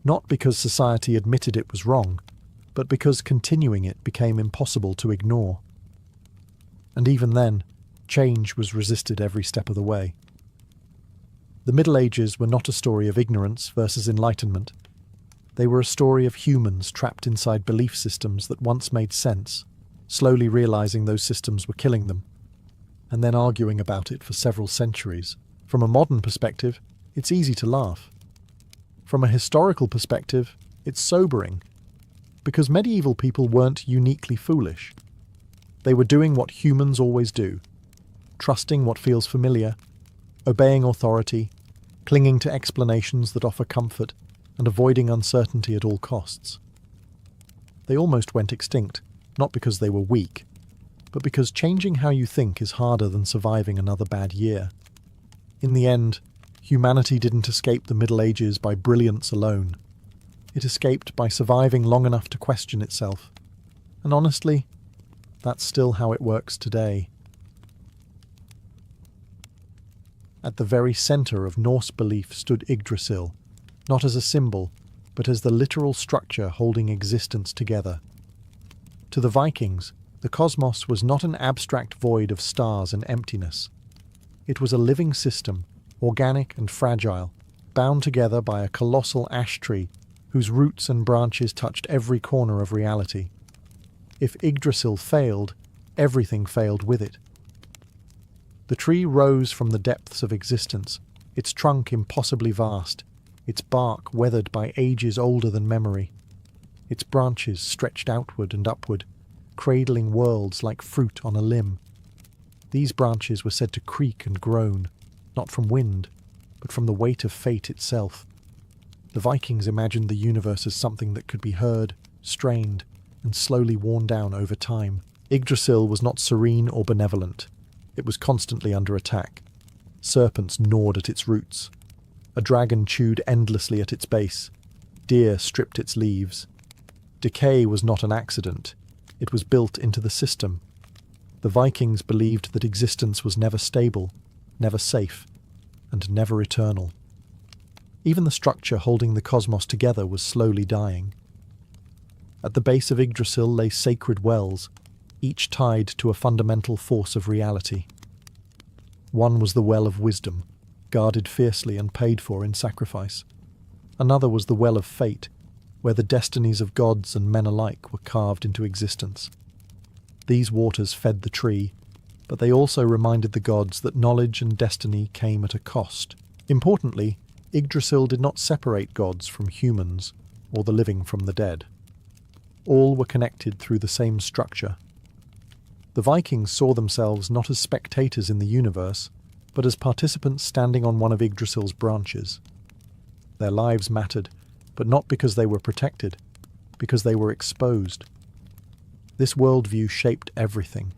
Not because society admitted it was wrong, but because continuing it became impossible to ignore. And even then, change was resisted every step of the way. The Middle Ages were not a story of ignorance versus enlightenment. They were a story of humans trapped inside belief systems that once made sense, slowly realizing those systems were killing them, and then arguing about it for several centuries. From a modern perspective, it's easy to laugh. From a historical perspective, it's sobering, because medieval people weren't uniquely foolish. They were doing what humans always do, trusting what feels familiar, obeying authority, clinging to explanations that offer comfort, and avoiding uncertainty at all costs. They almost went extinct, not because they were weak, but because changing how you think is harder than surviving another bad year. In the end, humanity didn't escape the Middle Ages by brilliance alone. It escaped by surviving long enough to question itself. And honestly, that's still how it works today. At the very centre of Norse belief stood Yggdrasil, not as a symbol, but as the literal structure holding existence together. To the Vikings, the cosmos was not an abstract void of stars and emptiness. It was a living system, organic and fragile, bound together by a colossal ash tree whose roots and branches touched every corner of reality. If Yggdrasil failed, everything failed with it. The tree rose from the depths of existence, its trunk impossibly vast, its bark weathered by ages older than memory. Its branches stretched outward and upward, cradling worlds like fruit on a limb. These branches were said to creak and groan, not from wind, but from the weight of fate itself. The Vikings imagined the universe as something that could be heard, strained, and slowly worn down over time. Yggdrasil was not serene or benevolent. It was constantly under attack. Serpents gnawed at its roots. A dragon chewed endlessly at its base. Deer stripped its leaves. Decay was not an accident. It was built into the system. The Vikings believed that existence was never stable, never safe, and never eternal. Even the structure holding the cosmos together was slowly dying. At the base of Yggdrasil lay sacred wells, each tied to a fundamental force of reality. One was the well of wisdom, guarded fiercely and paid for in sacrifice. Another was the well of fate, where the destinies of gods and men alike were carved into existence. These waters fed the tree, but they also reminded the gods that knowledge and destiny came at a cost. Importantly, Yggdrasil did not separate gods from humans or the living from the dead. All were connected through the same structure. The Vikings saw themselves not as spectators in the universe, but as participants standing on one of Yggdrasil's branches. Their lives mattered, but not because they were protected, because they were exposed. This worldview shaped everything.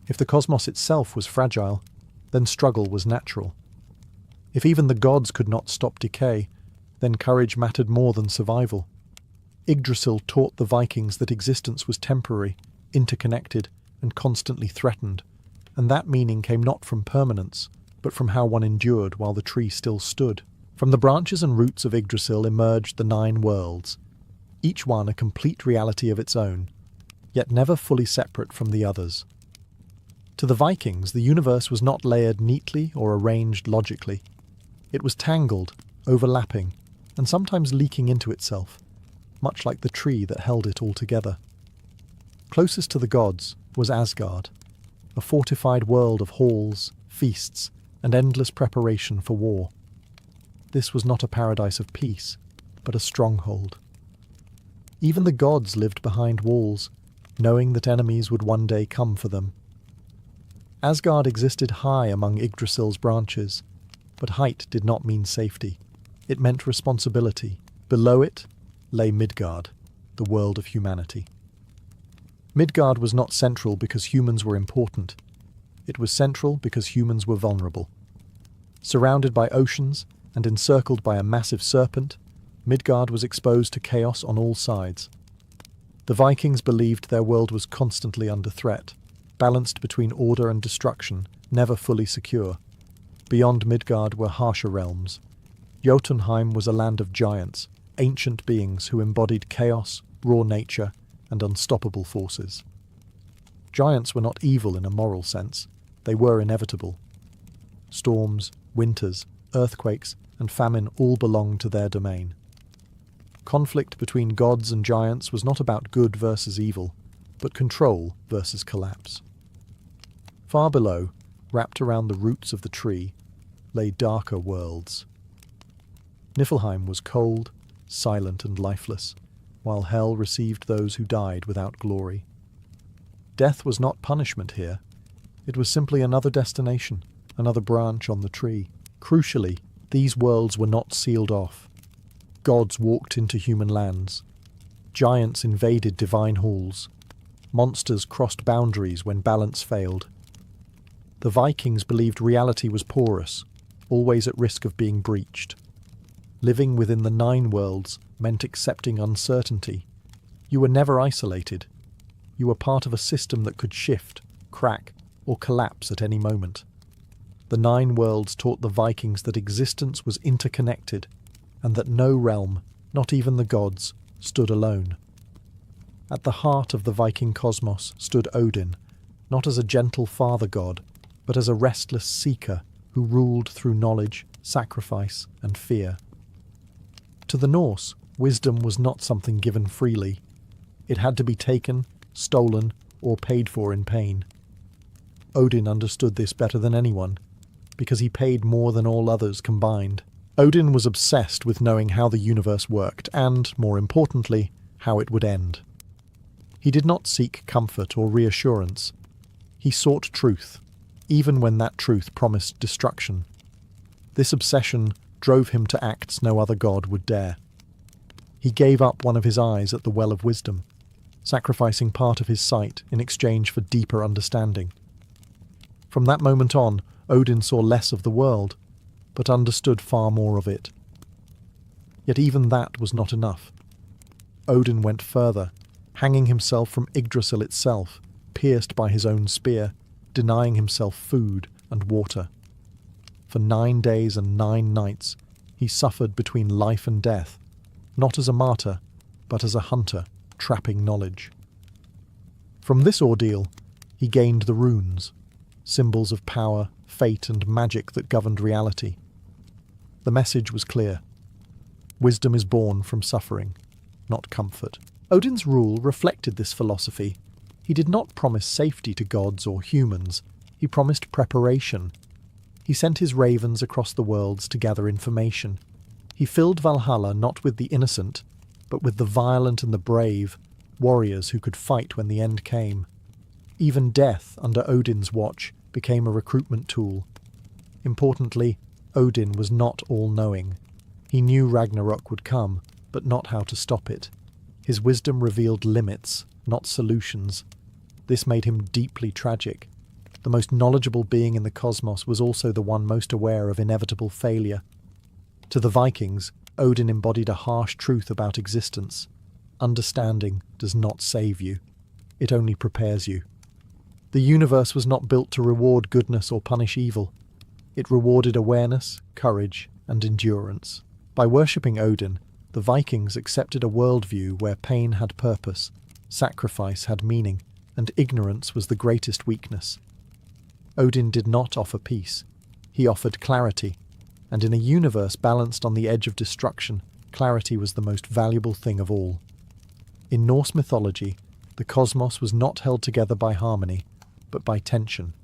If the cosmos itself was fragile, then struggle was natural. If even the gods could not stop decay, then courage mattered more than survival. Yggdrasil taught the Vikings that existence was temporary, interconnected, and constantly threatened, and that meaning came not from permanence, but from how one endured while the tree still stood. From the branches and roots of Yggdrasil emerged the 9 worlds, each one a complete reality of its own, yet never fully separate from the others. To the Vikings, the universe was not layered neatly or arranged logically. It was tangled, overlapping, and sometimes leaking into itself, much like the tree that held it all together. Closest to the gods was Asgard, a fortified world of halls, feasts, and endless preparation for war. This was not a paradise of peace, but a stronghold. Even the gods lived behind walls, knowing that enemies would one day come for them. Asgard existed high among Yggdrasil's branches, but height did not mean safety. It meant responsibility. Below it lay Midgard, the world of humanity. Midgard was not central because humans were important. It was central because humans were vulnerable. Surrounded by oceans and encircled by a massive serpent, Midgard was exposed to chaos on all sides. The Vikings believed their world was constantly under threat, balanced between order and destruction, never fully secure. Beyond Midgard were harsher realms. Jotunheim was a land of giants, ancient beings who embodied chaos, raw nature, and unstoppable forces. Giants were not evil in a moral sense, they were inevitable. Storms, winters, earthquakes, and famine all belonged to their domain. Conflict between gods and giants was not about good versus evil, but control versus collapse. Far below, wrapped around the roots of the tree, lay darker worlds. Niflheim was cold, silent, and lifeless, while hell received those who died without glory. Death was not punishment here. It was simply another destination, another branch on the tree. Crucially, these worlds were not sealed off. Gods walked into human lands. Giants invaded divine halls. Monsters crossed boundaries when balance failed. The Vikings believed reality was porous, always at risk of being breached. Living within the 9 worlds meant accepting uncertainty. You were never isolated. You were part of a system that could shift, crack, or collapse at any moment. The 9 worlds taught the Vikings that existence was interconnected, and that no realm, not even the gods, stood alone. At the heart of the Viking cosmos stood Odin, not as a gentle father god, but as a restless seeker who ruled through knowledge, sacrifice, and fear. To the Norse, wisdom was not something given freely. It had to be taken, stolen, or paid for in pain. Odin understood this better than anyone, because he paid more than all others combined. Odin was obsessed with knowing how the universe worked and, more importantly, how it would end. He did not seek comfort or reassurance. He sought truth, even when that truth promised destruction. This obsession drove him to acts no other god would dare. He gave up one of his eyes at the Well of Wisdom, sacrificing part of his sight in exchange for deeper understanding. From that moment on, Odin saw less of the world, but understood far more of it. Yet even that was not enough. Odin went further, hanging himself from Yggdrasil itself, pierced by his own spear, denying himself food and water. For 9 days and 9 nights, he suffered between life and death, not as a martyr, but as a hunter, trapping knowledge. From this ordeal, he gained the runes, symbols of power, fate, and magic that governed reality. The message was clear. Wisdom is born from suffering, not comfort. Odin's rule reflected this philosophy. He did not promise safety to gods or humans. He promised preparation. He sent his ravens across the worlds to gather information. He filled Valhalla not with the innocent, but with the violent and the brave, warriors who could fight when the end came. Even death, under Odin's watch, became a recruitment tool. Importantly, Odin was not all-knowing. He knew Ragnarok would come, but not how to stop it. His wisdom revealed limits, not solutions. This made him deeply tragic. The most knowledgeable being in the cosmos was also the one most aware of inevitable failure. To the Vikings, Odin embodied a harsh truth about existence. Understanding does not save you. It only prepares you. The universe was not built to reward goodness or punish evil. It rewarded awareness, courage, and endurance. By worshipping Odin, the Vikings accepted a worldview where pain had purpose, sacrifice had meaning, and ignorance was the greatest weakness. Odin did not offer peace. He offered clarity, and in a universe balanced on the edge of destruction, clarity was the most valuable thing of all. In Norse mythology, the cosmos was not held together by harmony, but by tension.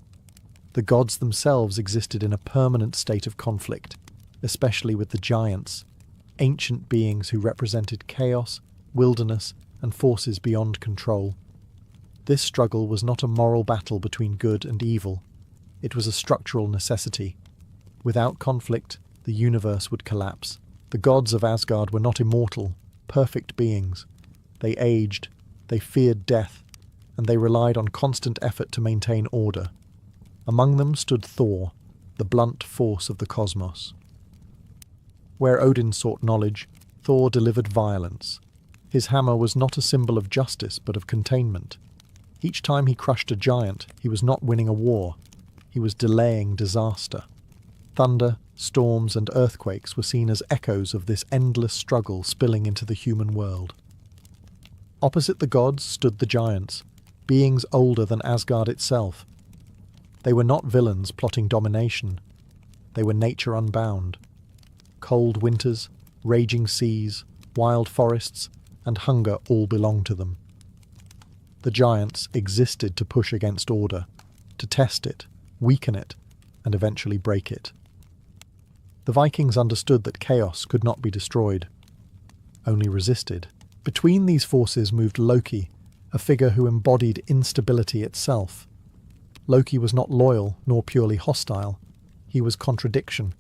The gods themselves existed in a permanent state of conflict, especially with the giants, ancient beings who represented chaos, wilderness, and forces beyond control. This struggle was not a moral battle between good and evil. It was a structural necessity. Without conflict, the universe would collapse. The gods of Asgard were not immortal, perfect beings. They aged, they feared death, and they relied on constant effort to maintain order. Among them stood Thor, the blunt force of the cosmos. Where Odin sought knowledge, Thor delivered violence. His hammer was not a symbol of justice, but of containment. Each time he crushed a giant, he was not winning a war. He was delaying disaster. Thunder, storms, and earthquakes were seen as echoes of this endless struggle spilling into the human world. Opposite the gods stood the giants, beings older than Asgard itself. They were not villains plotting domination. They were nature unbound. Cold winters, raging seas, wild forests, and hunger all belonged to them. The giants existed to push against order, to test it, weaken it, and eventually break it. The Vikings understood that chaos could not be destroyed, only resisted. Between these forces moved Loki, a figure who embodied instability itself. Loki was not loyal nor purely hostile. He was contradiction.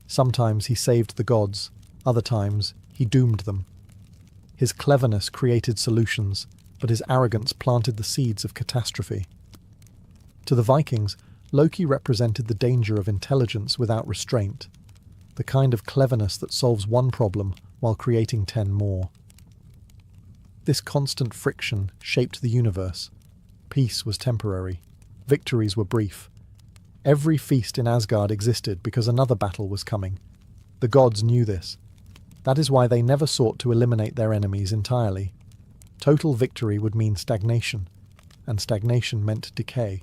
Sometimes he saved the gods, other times he doomed them. His cleverness created solutions, but his arrogance planted the seeds of catastrophe. To the Vikings, Loki represented the danger of intelligence without restraint, the kind of cleverness that solves one problem while creating 10 more. This constant friction shaped the universe. Peace was temporary. Victories were brief. Every feast in Asgard existed because another battle was coming. The gods knew this. That is why they never sought to eliminate their enemies entirely. Total victory would mean stagnation, and stagnation meant decay.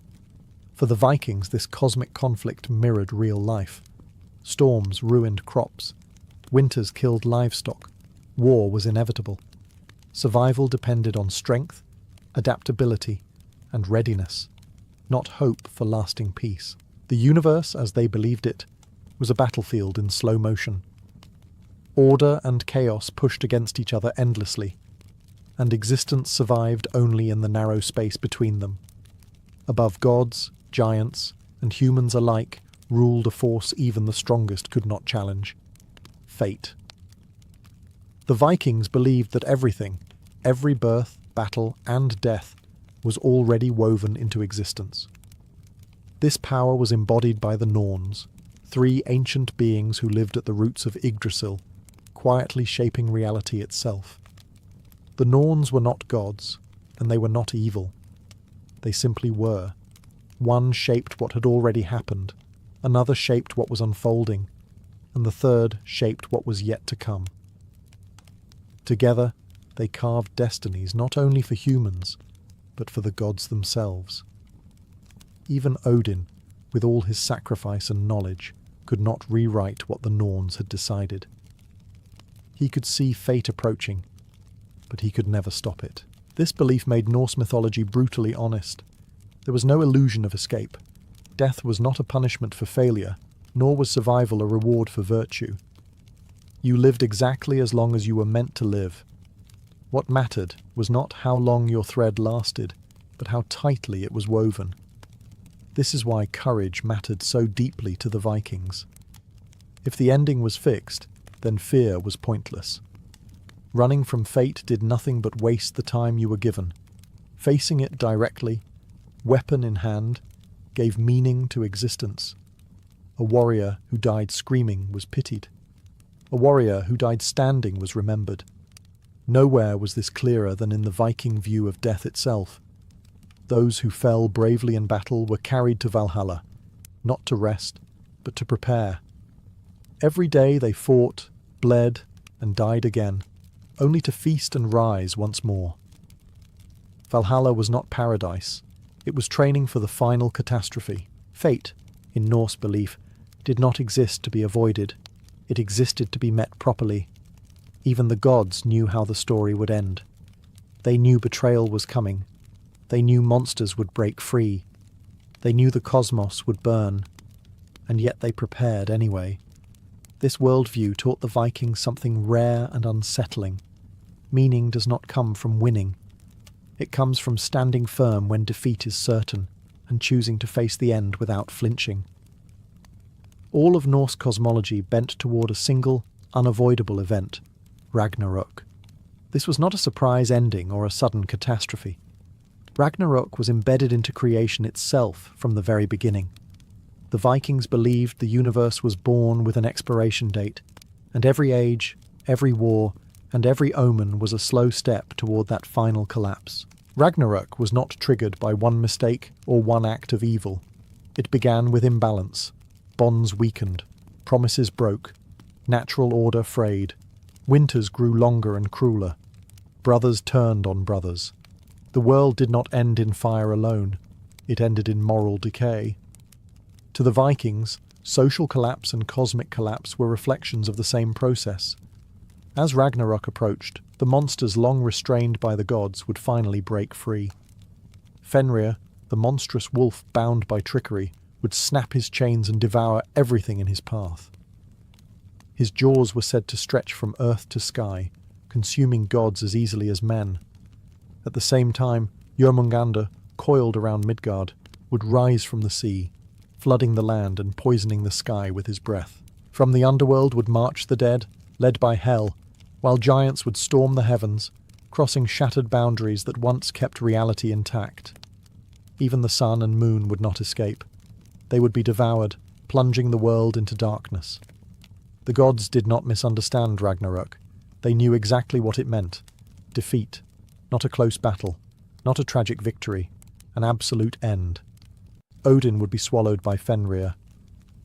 For the Vikings, this cosmic conflict mirrored real life. Storms ruined crops. Winters killed livestock. War was inevitable. Survival depended on strength, adaptability, and readiness, not hope for lasting peace. The universe, as they believed it, was a battlefield in slow motion. Order and chaos pushed against each other endlessly, and existence survived only in the narrow space between them. Above gods, giants, and humans alike ruled a force even the strongest could not challenge: fate. The Vikings believed that everything, every birth, battle, and death, was already woven into existence. This power was embodied by the Norns, 3 ancient beings who lived at the roots of Yggdrasil, quietly shaping reality itself. The Norns were not gods, and they were not evil. They simply were. One shaped what had already happened, another shaped what was unfolding, and the third shaped what was yet to come. Together, they carved destinies not only for humans, but for the gods themselves. Even Odin, with all his sacrifice and knowledge, could not rewrite what the Norns had decided. He could see fate approaching, but he could never stop it. This belief made Norse mythology brutally honest. There was no illusion of escape. Death was not a punishment for failure, nor was survival a reward for virtue. You lived exactly as long as you were meant to live. What mattered was not how long your thread lasted, but how tightly it was woven. This is why courage mattered so deeply to the Vikings. If the ending was fixed, then fear was pointless. Running from fate did nothing but waste the time you were given. Facing it directly, weapon in hand, gave meaning to existence. A warrior who died screaming was pitied. A warrior who died standing was remembered. Nowhere was this clearer than in the Viking view of death itself. Those who fell bravely in battle were carried to Valhalla, not to rest, but to prepare. Every day they fought, bled, and died again, only to feast and rise once more. Valhalla was not paradise. It was training for the final catastrophe. Fate, in Norse belief, did not exist to be avoided. It existed to be met properly. Even the gods knew how the story would end. They knew betrayal was coming. They knew monsters would break free. They knew the cosmos would burn. And yet they prepared anyway. This worldview taught the Vikings something rare and unsettling. Meaning does not come from winning. It comes from standing firm when defeat is certain, and choosing to face the end without flinching. All of Norse cosmology bent toward a single, unavoidable event, Ragnarok. This was not a surprise ending or a sudden catastrophe. Ragnarok was embedded into creation itself from the very beginning. The Vikings believed the universe was born with an expiration date, and every age, every war, and every omen was a slow step toward that final collapse. Ragnarok was not triggered by one mistake or one act of evil. It began with imbalance. Bonds weakened, promises broke, natural order frayed. Winters grew longer and crueler. Brothers turned on brothers. The world did not end in fire alone. It ended in moral decay. To the Vikings, social collapse and cosmic collapse were reflections of the same process. As Ragnarok approached, the monsters long restrained by the gods would finally break free. Fenrir, the monstrous wolf bound by trickery, would snap his chains and devour everything in his path. His jaws were said to stretch from earth to sky, consuming gods as easily as men. At the same time, Jörmungandr, coiled around Midgard, would rise from the sea, flooding the land and poisoning the sky with his breath. From the underworld would march the dead, led by Hel, while giants would storm the heavens, crossing shattered boundaries that once kept reality intact. Even the sun and moon would not escape. They would be devoured, plunging the world into darkness. The gods did not misunderstand Ragnarok. They knew exactly what it meant. Defeat, not a close battle, not a tragic victory, an absolute end. Odin would be swallowed by Fenrir.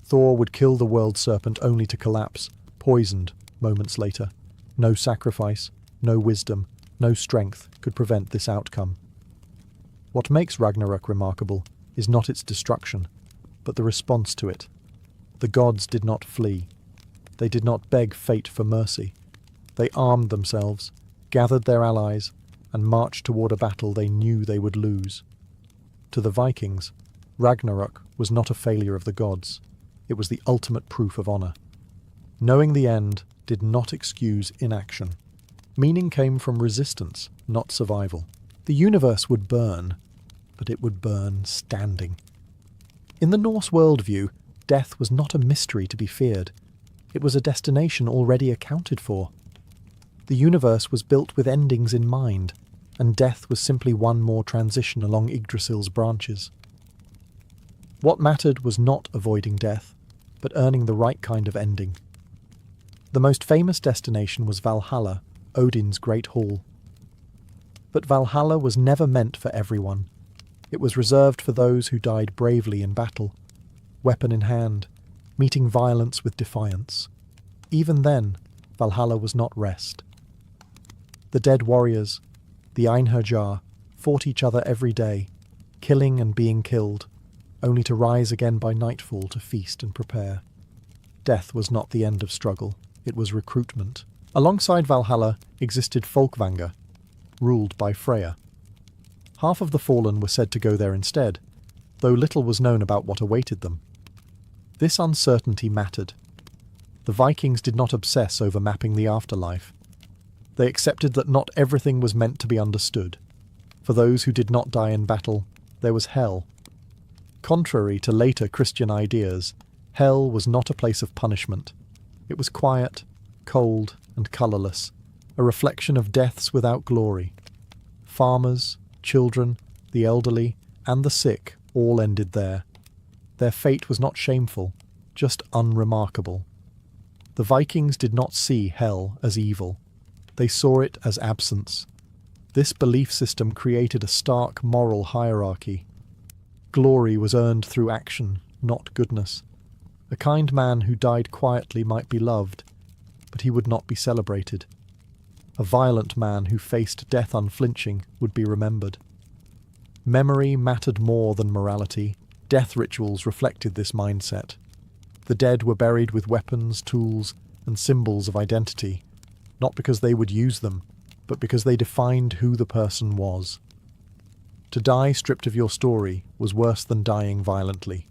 Thor would kill the world serpent only to collapse, poisoned moments later. No sacrifice, no wisdom, no strength could prevent this outcome. What makes Ragnarok remarkable is not its destruction, but the response to it. The gods did not flee. They did not beg fate for mercy. They armed themselves, gathered their allies, and marched toward a battle they knew they would lose. To the Vikings, Ragnarok was not a failure of the gods. It was the ultimate proof of honor. Knowing the end did not excuse inaction. Meaning came from resistance, not survival. The universe would burn, but it would burn standing. In the Norse worldview, death was not a mystery to be feared. It was a destination already accounted for. The universe was built with endings in mind, and death was simply one more transition along Yggdrasil's branches. What mattered was not avoiding death, but earning the right kind of ending. The most famous destination was Valhalla, Odin's great hall. But Valhalla was never meant for everyone. It was reserved for those who died bravely in battle, weapon in hand, meeting violence with defiance. Even then, Valhalla was not rest. The dead warriors, the Einherjar, fought each other every day, killing and being killed, only to rise again by nightfall to feast and prepare. Death was not the end of struggle, it was recruitment. Alongside Valhalla existed Folkvanga, ruled by Freyja. Half of the fallen were said to go there instead, though little was known about what awaited them. This uncertainty mattered. The Vikings did not obsess over mapping the afterlife. They accepted that not everything was meant to be understood. For those who did not die in battle, there was hell. Contrary to later Christian ideas, hell was not a place of punishment. It was quiet, cold, and colourless, a reflection of deaths without glory. Farmers, children, the elderly, and the sick all ended there. Their fate was not shameful, just unremarkable. The Vikings did not see hell as evil. They saw it as absence. This belief system created a stark moral hierarchy. Glory was earned through action, not goodness. A kind man who died quietly might be loved, but he would not be celebrated. A violent man who faced death unflinching would be remembered. Memory mattered more than morality. Death rituals reflected this mindset. The dead were buried with weapons, tools, and symbols of identity, not because they would use them, but because they defined who the person was. To die stripped of your story was worse than dying violently.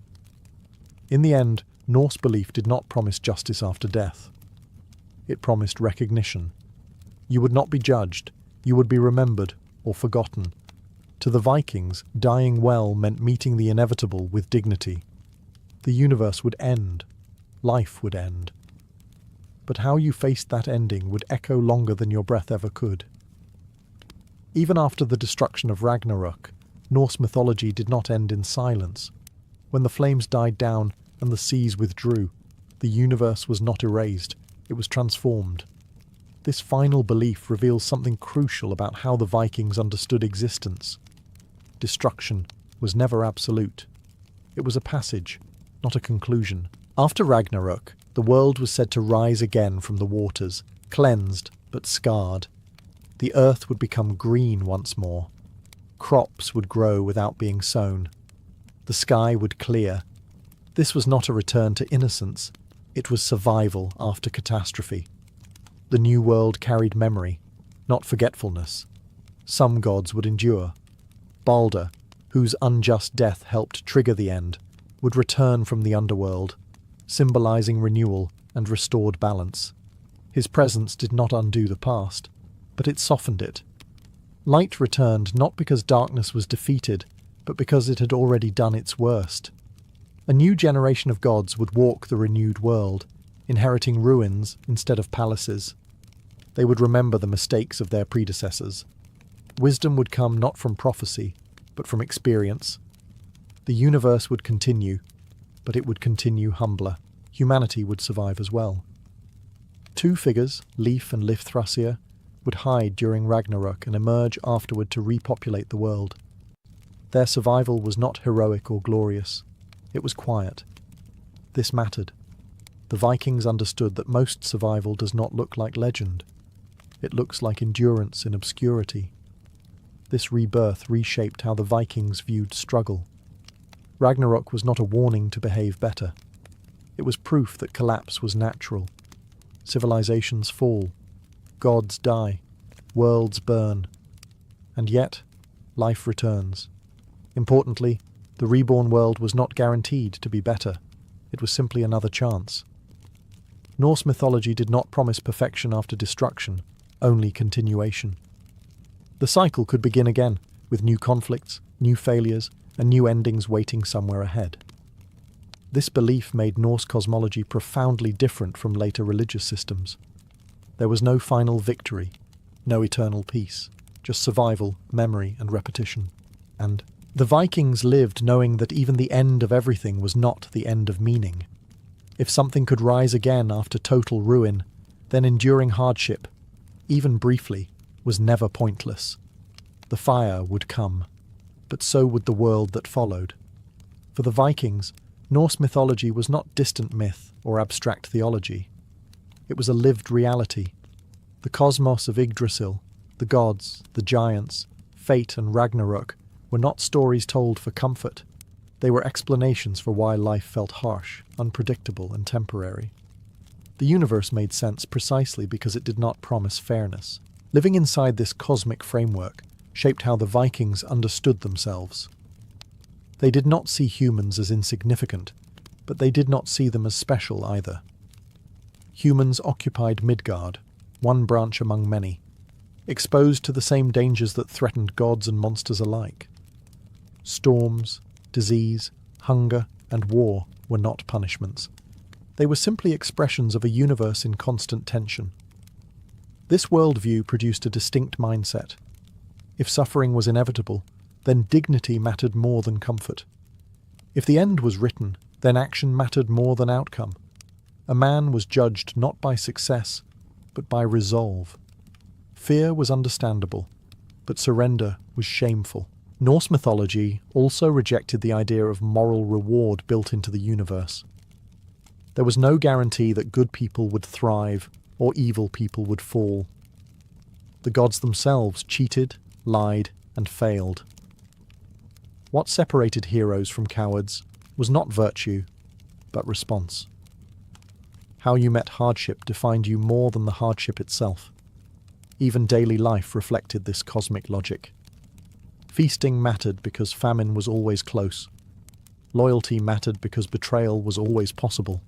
In the end, Norse belief did not promise justice after death. It promised recognition. You would not be judged, you would be remembered or forgotten. To the Vikings, dying well meant meeting the inevitable with dignity. The universe would end. Life would end. But how you faced that ending would echo longer than your breath ever could. Even after the destruction of Ragnarok, Norse mythology did not end in silence. When the flames died down and the seas withdrew, the universe was not erased, it was transformed. This final belief reveals something crucial about how the Vikings understood existence. Destruction was never absolute. It was a passage, not a conclusion. After Ragnarok, the world was said to rise again from the waters, cleansed but scarred. The earth would become green once more. Crops would grow without being sown. The sky would clear. This was not a return to innocence. It was survival after catastrophe. The new world carried memory, not forgetfulness. Some gods would endure. Balder, whose unjust death helped trigger the end, would return from the underworld, symbolizing renewal and restored balance. His presence did not undo the past, but it softened it. Light returned not because darkness was defeated, but because it had already done its worst. A new generation of gods would walk the renewed world, inheriting ruins instead of palaces. They would remember the mistakes of their predecessors. Wisdom would come not from prophecy, but from experience. The universe would continue, but it would continue humbler. Humanity would survive as well. Two figures, Leif and Lifthrasir, would hide during Ragnarok and emerge afterward to repopulate the world. Their survival was not heroic or glorious. It was quiet. This mattered. The Vikings understood that most survival does not look like legend. It looks like endurance in obscurity. This rebirth reshaped how the Vikings viewed struggle. Ragnarok was not a warning to behave better. It was proof that collapse was natural. Civilizations fall. Gods die. Worlds burn. And yet, life returns. Importantly, the reborn world was not guaranteed to be better. It was simply another chance. Norse mythology did not promise perfection after destruction, only continuation. The cycle could begin again, with new conflicts, new failures, and new endings waiting somewhere ahead. This belief made Norse cosmology profoundly different from later religious systems. There was no final victory, no eternal peace, just survival, memory, and repetition. And the Vikings lived knowing that even the end of everything was not the end of meaning. If something could rise again after total ruin, then enduring hardship, even briefly, was never pointless. The fire would come, but so would the world that followed. For the Vikings, Norse mythology was not distant myth or abstract theology. It was a lived reality. The cosmos of Yggdrasil, the gods, the giants, fate and Ragnarok were not stories told for comfort. They were explanations for why life felt harsh, unpredictable, and temporary. The universe made sense precisely because it did not promise fairness. Living inside this cosmic framework shaped how the Vikings understood themselves. They did not see humans as insignificant, but they did not see them as special either. Humans occupied Midgard, one branch among many, exposed to the same dangers that threatened gods and monsters alike. Storms, disease, hunger, and war were not punishments. They were simply expressions of a universe in constant tension. This worldview produced a distinct mindset. If suffering was inevitable, then dignity mattered more than comfort. If the end was written, then action mattered more than outcome. A man was judged not by success, but by resolve. Fear was understandable, but surrender was shameful. Norse mythology also rejected the idea of moral reward built into the universe. There was no guarantee that good people would thrive or evil people would fall. The gods themselves cheated, lied, and failed. What separated heroes from cowards was not virtue, but response. How you met hardship defined you more than the hardship itself. Even daily life reflected this cosmic logic. Feasting mattered because famine was always close. Loyalty mattered because betrayal was always possible.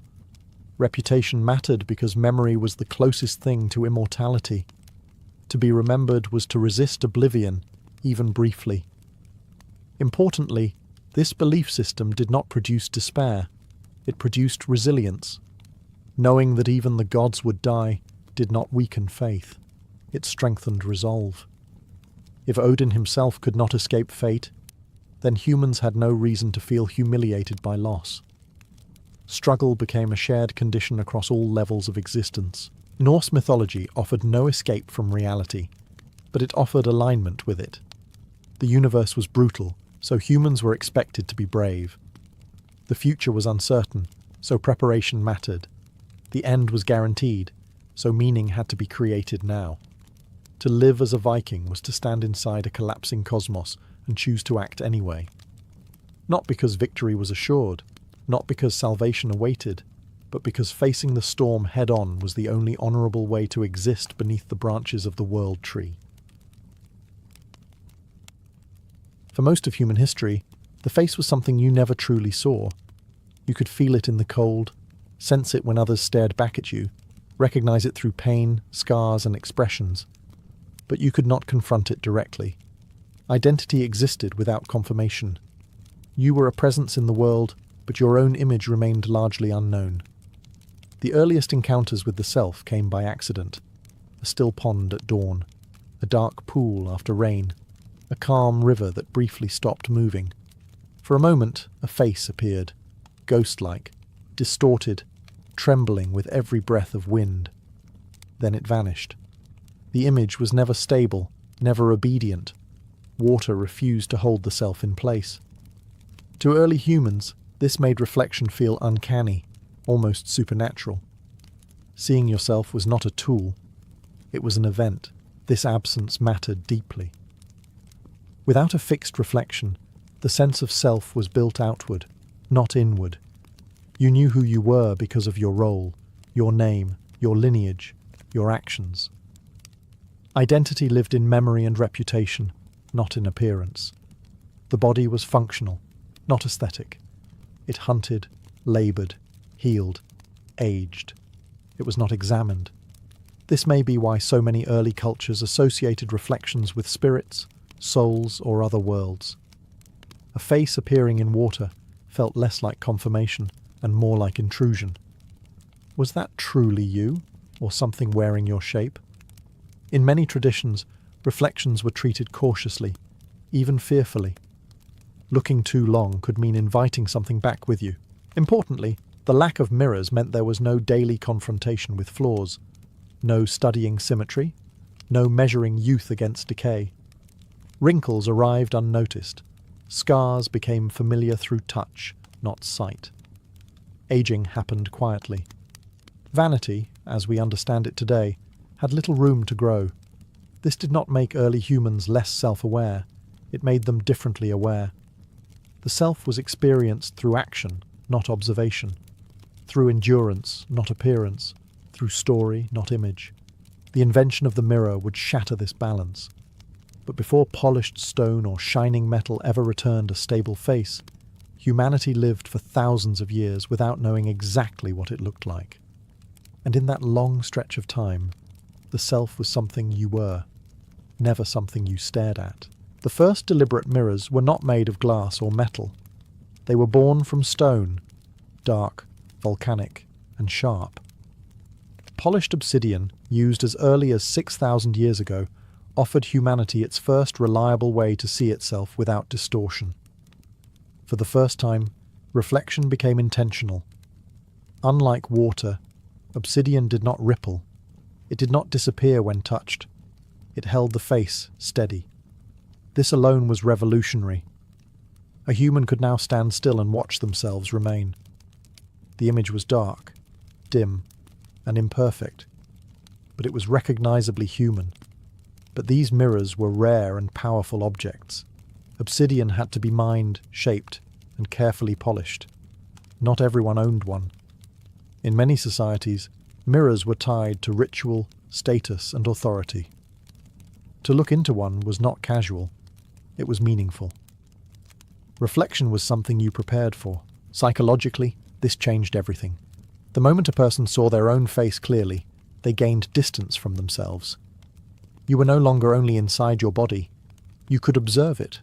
Reputation mattered because memory was the closest thing to immortality. To be remembered was to resist oblivion, even briefly. Importantly, this belief system did not produce despair. It produced resilience. Knowing that even the gods would die did not weaken faith. It strengthened resolve. If Odin himself could not escape fate, then humans had no reason to feel humiliated by loss. Struggle became a shared condition across all levels of existence. Norse mythology offered no escape from reality, but it offered alignment with it. The universe was brutal, so humans were expected to be brave. The future was uncertain, so preparation mattered. The end was guaranteed, so meaning had to be created now. To live as a Viking was to stand inside a collapsing cosmos and choose to act anyway. Not because victory was assured, not because salvation awaited, but because facing the storm head-on was the only honourable way to exist beneath the branches of the world tree. For most of human history, the face was something you never truly saw. You could feel it in the cold, sense it when others stared back at you, recognize it through pain, scars, and expressions. But you could not confront it directly. Identity existed without confirmation. You were a presence in the world, but your own image remained largely unknown. The earliest encounters with the self came by accident. A still pond at dawn, a dark pool after rain, a calm river that briefly stopped moving. For a moment, a face appeared, ghost-like, distorted, trembling with every breath of wind. Then it vanished. The image was never stable, never obedient. Water refused to hold the self in place. To early humans, this made reflection feel uncanny, almost supernatural. Seeing yourself was not a tool. It was an event. This absence mattered deeply. Without a fixed reflection, the sense of self was built outward, not inward. You knew who you were because of your role, your name, your lineage, your actions. Identity lived in memory and reputation, not in appearance. The body was functional, not aesthetic. It hunted, laboured, healed, aged. It was not examined. This may be why so many early cultures associated reflections with spirits, souls, or other worlds. A face appearing in water felt less like confirmation and more like intrusion. Was that truly you, or something wearing your shape? In many traditions, reflections were treated cautiously, even fearfully. Looking too long could mean inviting something back with you. Importantly, the lack of mirrors meant there was no daily confrontation with flaws, no studying symmetry, no measuring youth against decay. Wrinkles arrived unnoticed. Scars became familiar through touch, not sight. Aging happened quietly. Vanity, as we understand it today, had little room to grow. This did not make early humans less self-aware. It made them differently aware. The self was experienced through action, not observation. Through endurance, not appearance. Through story, not image. The invention of the mirror would shatter this balance. But before polished stone or shining metal ever returned a stable face, Humanity lived for thousands of years without knowing exactly what it looked like. And in that long stretch of time, the self was something you were, never something you stared at. The first deliberate mirrors were not made of glass or metal. They were born from stone, dark, volcanic, and sharp. Polished obsidian, used as early as 6,000 years ago, offered humanity its first reliable way to see itself without distortion. For the first time, reflection became intentional. Unlike water, obsidian did not ripple. It did not disappear when touched. It held the face steady. This alone was revolutionary. A human could now stand still and watch themselves remain. The image was dark, dim, and imperfect, but it was recognizably human. But these mirrors were rare and powerful objects. Obsidian had to be mined, shaped, and carefully polished. Not everyone owned one. In many societies, mirrors were tied to ritual, status, and authority. To look into one was not casual, it was meaningful. Reflection was something you prepared for. Psychologically, this changed everything. The moment a person saw their own face clearly, they gained distance from themselves. You were no longer only inside your body, you could observe it.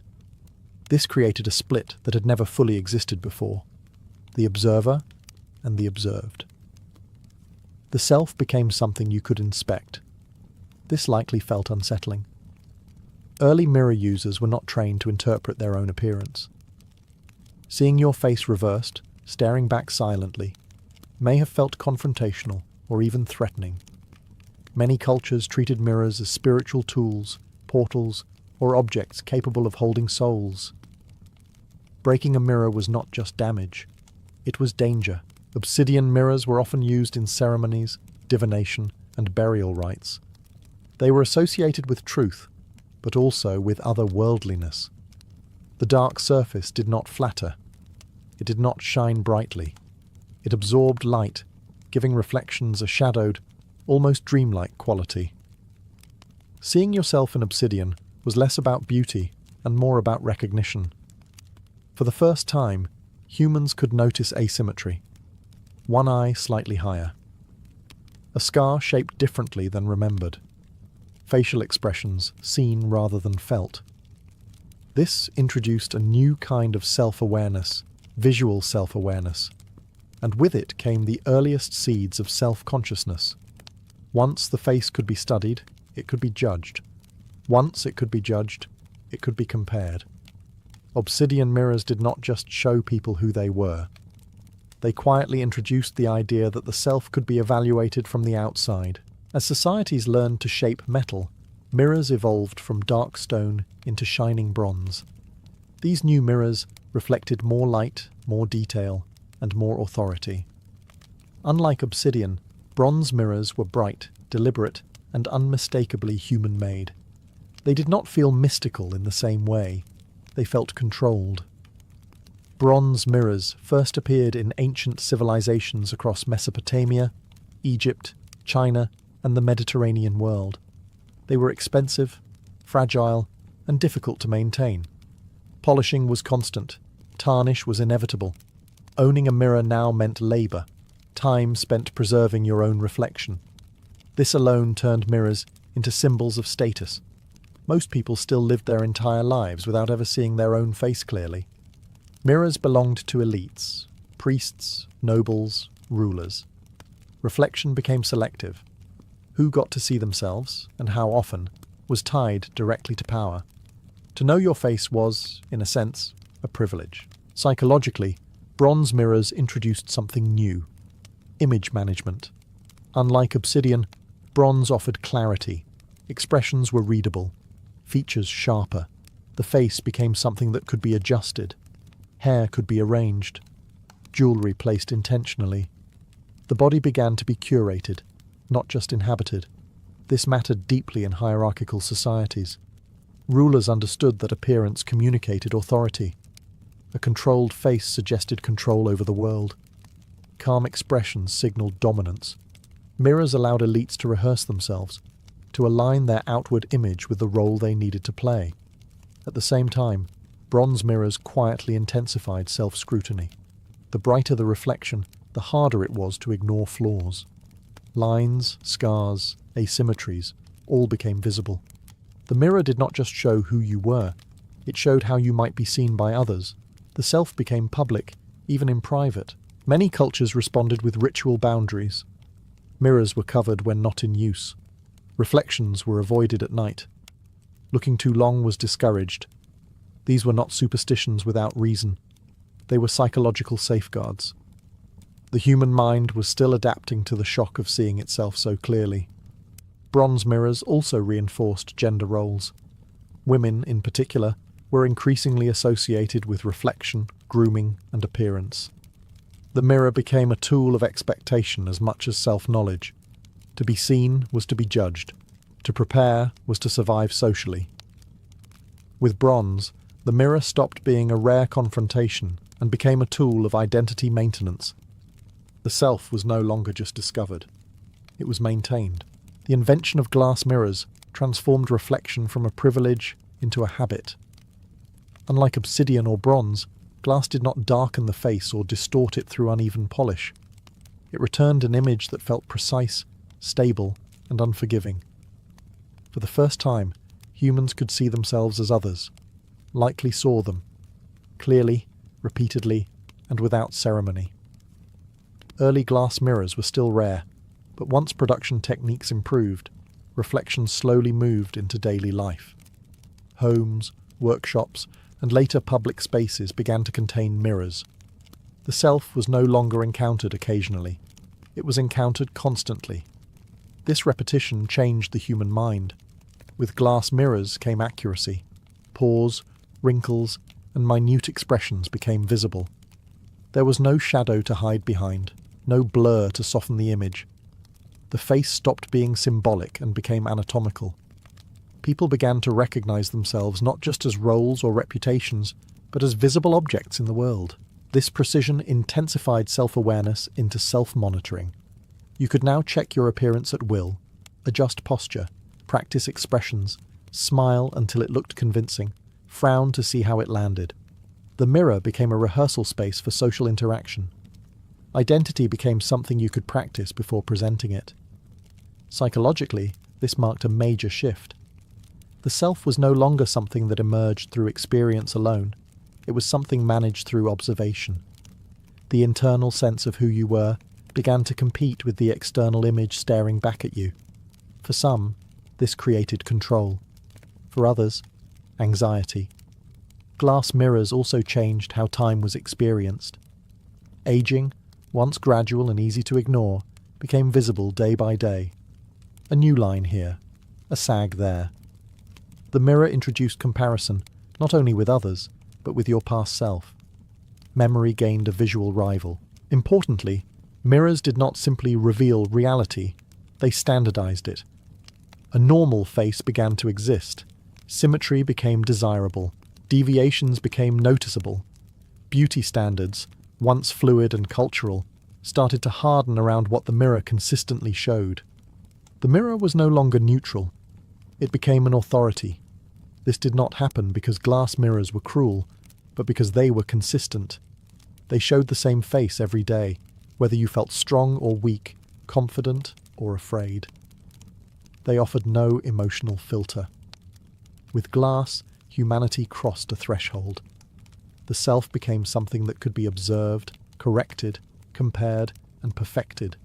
This created a split that had never fully existed before: the observer and the observed. The self became something you could inspect. This likely felt unsettling. Early mirror users were not trained to interpret their own appearance. Seeing your face reversed, staring back silently, may have felt confrontational or even threatening. Many cultures treated mirrors as spiritual tools, portals, or objects capable of holding souls. Breaking a mirror was not just damage, it was danger. Obsidian mirrors were often used in ceremonies, divination, and burial rites. They were associated with truth, but also with otherworldliness. The dark surface did not flatter. It did not shine brightly. It absorbed light, giving reflections a shadowed, almost dreamlike quality. Seeing yourself in obsidian was less about beauty and more about recognition. For the first time, humans could notice asymmetry. One eye slightly higher. A scar shaped differently than remembered. Facial expressions seen rather than felt. This introduced a new kind of self-awareness, visual self-awareness, and with it came the earliest seeds of self-consciousness. Once the face could be studied, it could be judged. Once it could be judged, it could be compared. Obsidian mirrors did not just show people who they were. They quietly introduced the idea that the self could be evaluated from the outside. As societies learned to shape metal, mirrors evolved from dark stone into shining bronze. These new mirrors reflected more light, more detail, and more authority. Unlike obsidian, bronze mirrors were bright, deliberate, and unmistakably human-made. They did not feel mystical in the same way. They felt controlled. Bronze mirrors first appeared in ancient civilizations across Mesopotamia, Egypt, China, and the Mediterranean world. They were expensive, fragile, and difficult to maintain. Polishing was constant. Tarnish was inevitable. Owning a mirror now meant labor, time spent preserving your own reflection. This alone turned mirrors into symbols of status. Most people still lived their entire lives without ever seeing their own face clearly. Mirrors belonged to elites, priests, nobles, rulers. Reflection became selective. Who got to see themselves, and how often, was tied directly to power. To know your face was, in a sense, a privilege. Psychologically, bronze mirrors introduced something new: image management. Unlike obsidian, bronze offered clarity. Expressions were readable, features sharper. The face became something that could be adjusted. Hair could be arranged. Jewelry placed intentionally. The body began to be curated, not just inhabited. This mattered deeply in hierarchical societies. Rulers understood that appearance communicated authority. A controlled face suggested control over the world. Calm expressions signaled dominance. Mirrors allowed elites to rehearse themselves, to align their outward image with the role they needed to play. At the same time, Bronze mirrors quietly intensified self-scrutiny. The brighter the reflection, the harder it was to ignore flaws. Lines, scars, asymmetries, all became visible. The mirror did not just show who you were, it showed how you might be seen by others. The self became public, even in private. Many cultures responded with ritual boundaries. Mirrors were covered when not in use. Reflections were avoided at night. Looking too long was discouraged. These were not superstitions without reason. They were psychological safeguards. The human mind was still adapting to the shock of seeing itself so clearly. Bronze mirrors also reinforced gender roles. Women, in particular, were increasingly associated with reflection, grooming, and appearance. The mirror became a tool of expectation as much as self-knowledge. To be seen was to be judged. To prepare was to survive socially. With bronze, the mirror stopped being a rare confrontation and became a tool of identity maintenance. The self was no longer just discovered. It was maintained. The invention of glass mirrors transformed reflection from a privilege into a habit. Unlike obsidian or bronze, glass did not darken the face or distort it through uneven polish. It returned an image that felt precise, stable, and unforgiving. For the first time, humans could see themselves as others, likely saw them, clearly, repeatedly, and without ceremony. Early glass mirrors were still rare, but once production techniques improved, reflections slowly moved into daily life. Homes, workshops, and later public spaces began to contain mirrors. The self was no longer encountered occasionally. It was encountered constantly. This repetition changed the human mind. With glass mirrors came accuracy. Pores, wrinkles, and minute expressions became visible. There was no shadow to hide behind, no blur to soften the image. The face stopped being symbolic and became anatomical. People began to recognize themselves not just as roles or reputations, but as visible objects in the world. This precision intensified self-awareness into self-monitoring. You could now check your appearance at will, adjust posture, practice expressions, smile until it looked convincing, frown to see how it landed. The mirror became a rehearsal space for social interaction. Identity became something you could practice before presenting it. Psychologically, this marked a major shift. The self was no longer something that emerged through experience alone. It was something managed through observation. The internal sense of who you were began to compete with the external image staring back at you. For some, this created control. For others, anxiety. Glass mirrors also changed how time was experienced. Aging, once gradual and easy to ignore, became visible day by day. A new line here, a sag there. The mirror introduced comparison, not only with others, but with your past self. Memory gained a visual rival. Importantly, mirrors did not simply reveal reality, they standardized it. A normal face began to exist. Symmetry became desirable. Deviations became noticeable. Beauty standards, once fluid and cultural, started to harden around what the mirror consistently showed. The mirror was no longer neutral. It became an authority. This did not happen because glass mirrors were cruel, but because they were consistent. They showed the same face every day, whether you felt strong or weak, confident or afraid. They offered no emotional filter. With glass, humanity crossed a threshold. The self became something that could be observed, corrected, compared, and perfected.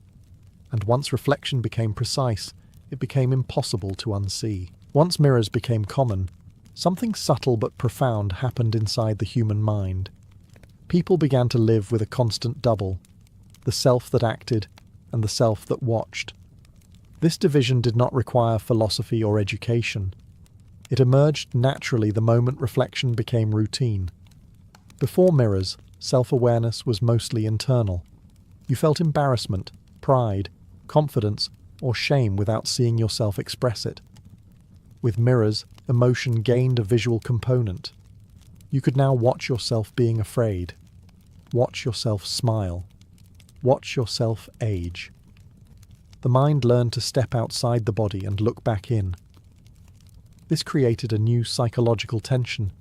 And once reflection became precise, it became impossible to unsee. Once mirrors became common, something subtle but profound happened inside the human mind. People began to live with a constant double, the self that acted and the self that watched. This division did not require philosophy or education. It emerged naturally the moment reflection became routine. Before mirrors, self-awareness was mostly internal. You felt embarrassment, pride, confidence, or shame without seeing yourself express it. With mirrors, emotion gained a visual component. You could now watch yourself being afraid. Watch yourself smile. Watch yourself age. The mind learned to step outside the body and look back in. This created a new psychological tension.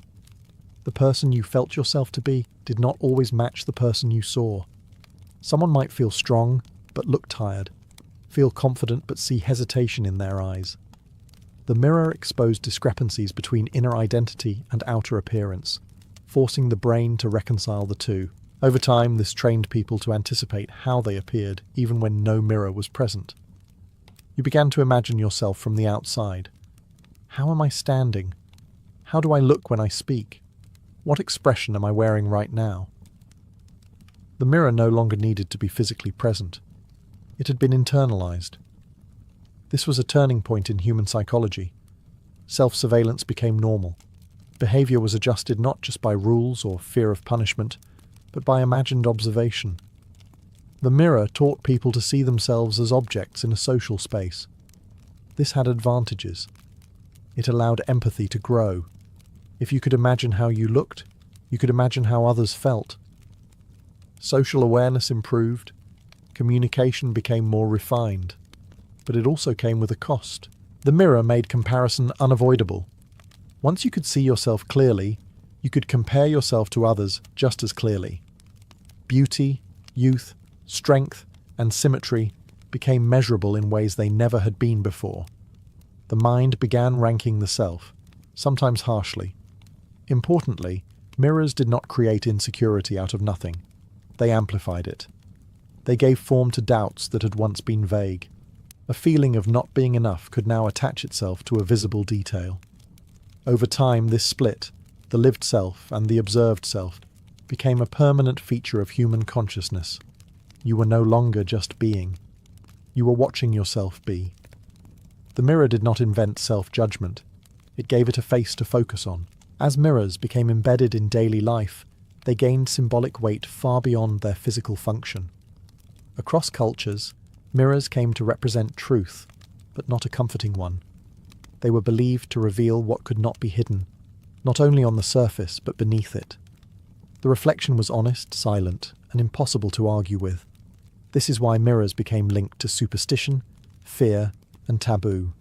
The The person you felt yourself to be did not always match the person you saw. Someone might feel strong, but look tired, feel confident but see hesitation in their eyes. The mirror exposed discrepancies between inner identity and outer appearance, forcing the brain to reconcile the two. Over time, this trained people to anticipate how they appeared, even when no mirror was present. You began to imagine yourself from the outside. How am I standing? How do I look when I speak? What expression am I wearing right now? The mirror no longer needed to be physically present. It had been internalized. This was a turning point in human psychology. Self-surveillance became normal. Behavior was adjusted not just by rules or fear of punishment, but by imagined observation. The mirror taught people to see themselves as objects in a social space. This had advantages. It allowed empathy to grow. If you could imagine how you looked, you could imagine how others felt. Social awareness improved. Communication became more refined. But it also came with a cost. The mirror made comparison unavoidable. Once you could see yourself clearly, you could compare yourself to others just as clearly. Beauty, youth, strength, and symmetry became measurable in ways they never had been before. The mind began ranking the self, sometimes harshly. Importantly, mirrors did not create insecurity out of nothing. They amplified it. They gave form to doubts that had once been vague. A feeling of not being enough could now attach itself to a visible detail. Over time, this split, the lived self and the observed self, became a permanent feature of human consciousness. You were no longer just being. You were watching yourself be. The mirror did not invent self-judgment. It gave it a face to focus on. As mirrors became embedded in daily life, they gained symbolic weight far beyond their physical function. Across cultures, mirrors came to represent truth, but not a comforting one. They were believed to reveal what could not be hidden, not only on the surface but beneath it. The reflection was honest, silent, and impossible to argue with. This is why mirrors became linked to superstition, fear, and taboo.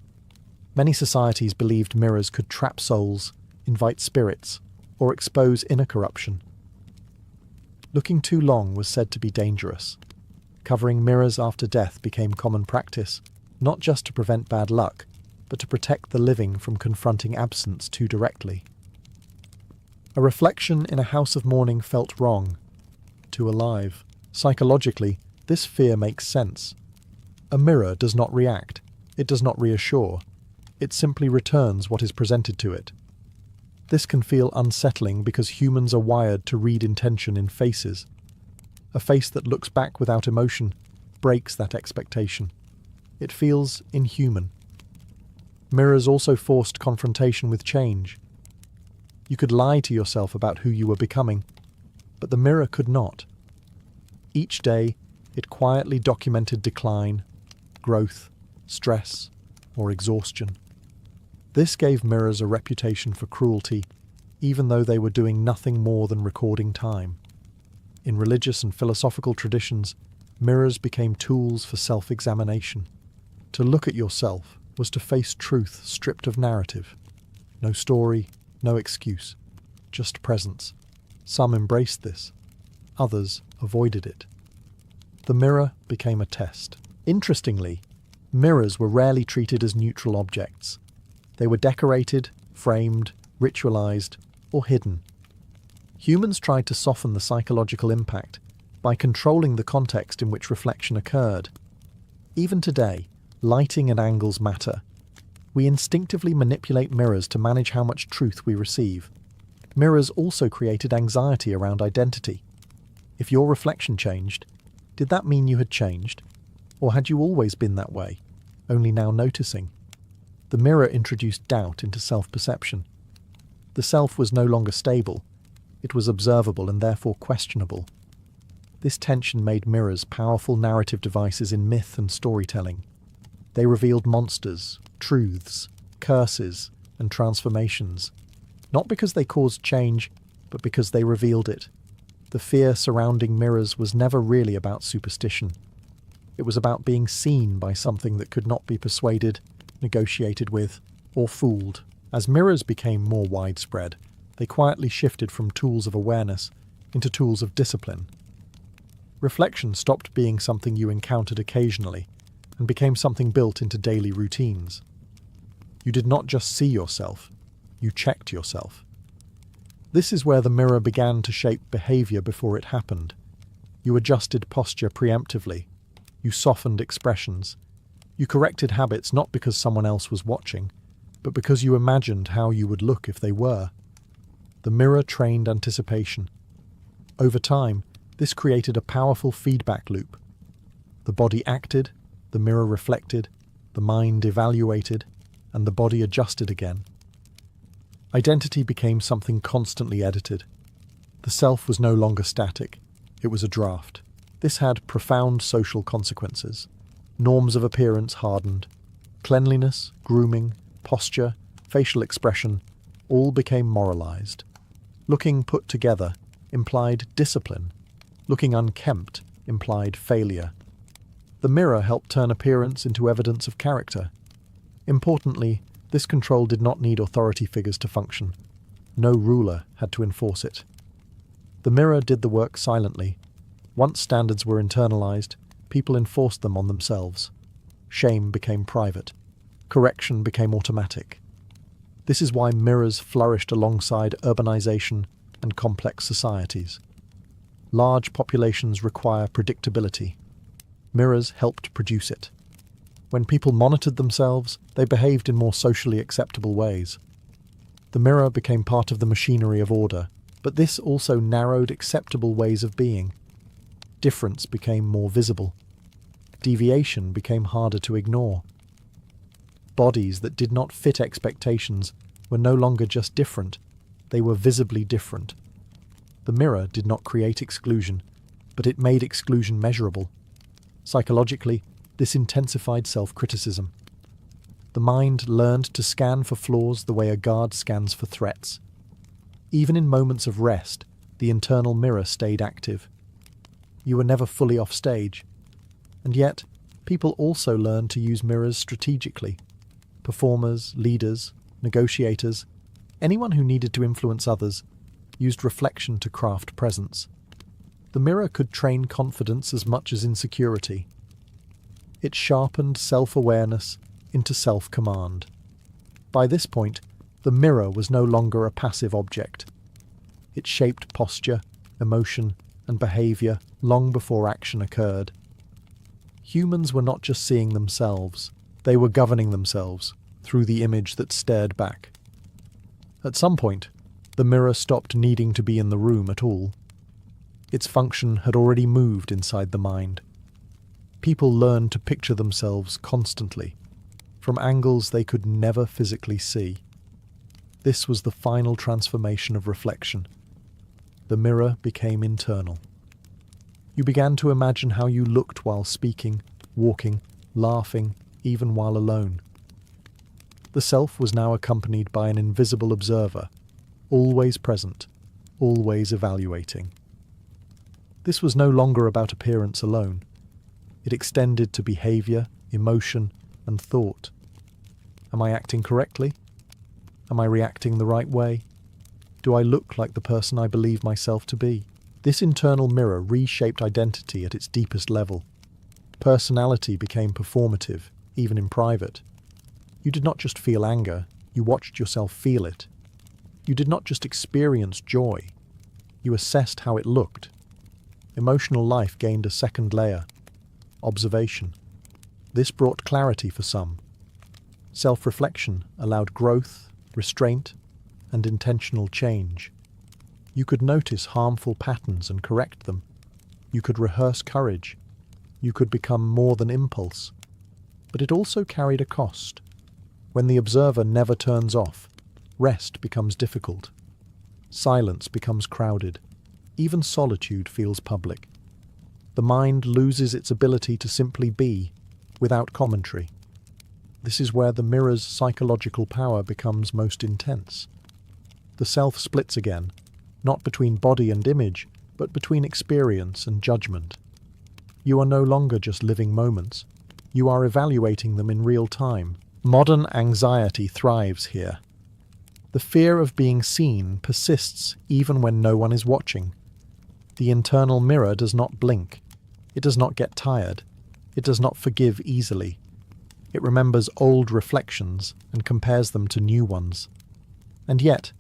Many societies believed mirrors could trap souls, invite spirits, or expose inner corruption. Looking too long was said to be dangerous. Covering mirrors after death became common practice, not just to prevent bad luck, but to protect the living from confronting absence too directly. A reflection in a house of mourning felt wrong, too alive. Psychologically, this fear makes sense. A mirror does not react. It does not reassure. It simply returns what is presented to it. This can feel unsettling because humans are wired to read intention in faces. A face that looks back without emotion breaks that expectation. It feels inhuman. Mirrors also forced confrontation with change. You could lie to yourself about who you were becoming, but the mirror could not. Each day, it quietly documented decline, growth, stress, or exhaustion. This gave mirrors a reputation for cruelty, even though they were doing nothing more than recording time. In religious and philosophical traditions, mirrors became tools for self-examination. To look at yourself was to face truth stripped of narrative. No story, no excuse, just presence. Some embraced this, others avoided it. The mirror became a test. Interestingly, mirrors were rarely treated as neutral objects. They were decorated, framed, ritualized, or hidden. Humans tried to soften the psychological impact by controlling the context in which reflection occurred. Even today, lighting and angles matter. We instinctively manipulate mirrors to manage how much truth we receive. Mirrors also created anxiety around identity. If your reflection changed, did that mean you had changed? Or had you always been that way, only now noticing? The mirror introduced doubt into self-perception. The self was no longer stable. It was observable and therefore questionable. This tension made mirrors powerful narrative devices in myth and storytelling. They revealed monsters, truths, curses, and transformations, not because they caused change, but because they revealed it. The fear surrounding mirrors was never really about superstition. It was about being seen by something that could not be persuaded, negotiated with, or fooled. As mirrors became more widespread, They quietly shifted from tools of awareness into tools of discipline. Reflection stopped being something you encountered occasionally and became something built into daily routines. You did not just see yourself, you checked yourself. This is where the mirror began to shape behavior before it happened. You adjusted posture preemptively. You softened expressions. You corrected habits not because someone else was watching, but because you imagined how you would look if they were. The mirror trained anticipation. Over time, this created a powerful feedback loop. The body acted, the mirror reflected, the mind evaluated, and the body adjusted again. Identity became something constantly edited. The self was no longer static, it was a draft. This had profound social consequences. Norms of appearance hardened. Cleanliness, grooming, posture, facial expression, all became moralized. Looking put together implied discipline. Looking unkempt implied failure. The mirror helped turn appearance into evidence of character. Importantly, this control did not need authority figures to function. No ruler had to enforce it. The mirror did the work silently. Once standards were internalized, people enforced them on themselves. Shame became private. Correction became automatic. This is why mirrors flourished alongside urbanization and complex societies. Large populations require predictability. Mirrors helped produce it. When people monitored themselves, they behaved in more socially acceptable ways. The mirror became part of the machinery of order, but this also narrowed acceptable ways of being. Difference became more visible. Deviation became harder to ignore. Bodies that did not fit expectations were no longer just different, they were visibly different. The mirror did not create exclusion, but it made exclusion measurable. Psychologically, this intensified self-criticism. The mind learned to scan for flaws the way a guard scans for threats. Even in moments of rest, the internal mirror stayed active. You were never fully off stage. And yet, people also learned to use mirrors strategically. Performers, leaders, negotiators, anyone who needed to influence others, used reflection to craft presence. The mirror could train confidence as much as insecurity. It sharpened self-awareness into self-command. By this point, the mirror was no longer a passive object. It shaped posture, emotion, and behavior long before action occurred. Humans were not just seeing themselves, they were governing themselves through the image that stared back. At some point, the mirror stopped needing to be in the room at all. Its function had already moved inside the mind. People learned to picture themselves constantly, from angles they could never physically see. This was the final transformation of reflection. The mirror became internal. You began to imagine how you looked while speaking, walking, laughing, even while alone. The self was now accompanied by an invisible observer, always present, always evaluating. This was no longer about appearance alone. It extended to behavior, emotion, and thought. Am I acting correctly? Am I reacting the right way? Do I look like the person I believe myself to be? This internal mirror reshaped identity at its deepest level. Personality became performative, even in private. You did not just feel anger, you watched yourself feel it. You did not just experience joy, you assessed how it looked. Emotional life gained a second layer: observation. This brought clarity for some. Self-reflection allowed growth, restraint, and intentional change. You could notice harmful patterns and correct them. You could rehearse courage. You could become more than impulse. But it also carried a cost. When the observer never turns off, rest becomes difficult. Silence becomes crowded. Even solitude feels public. The mind loses its ability to simply be, without commentary. This is where the mirror's psychological power becomes most intense. The self splits again, not between body and image, but between experience and judgment. You are no longer just living moments. You are evaluating them in real time. Modern anxiety thrives here. The fear of being seen persists even when no one is watching. The internal mirror does not blink. It does not get tired. It does not forgive easily. It remembers old reflections and compares them to new ones. And yet,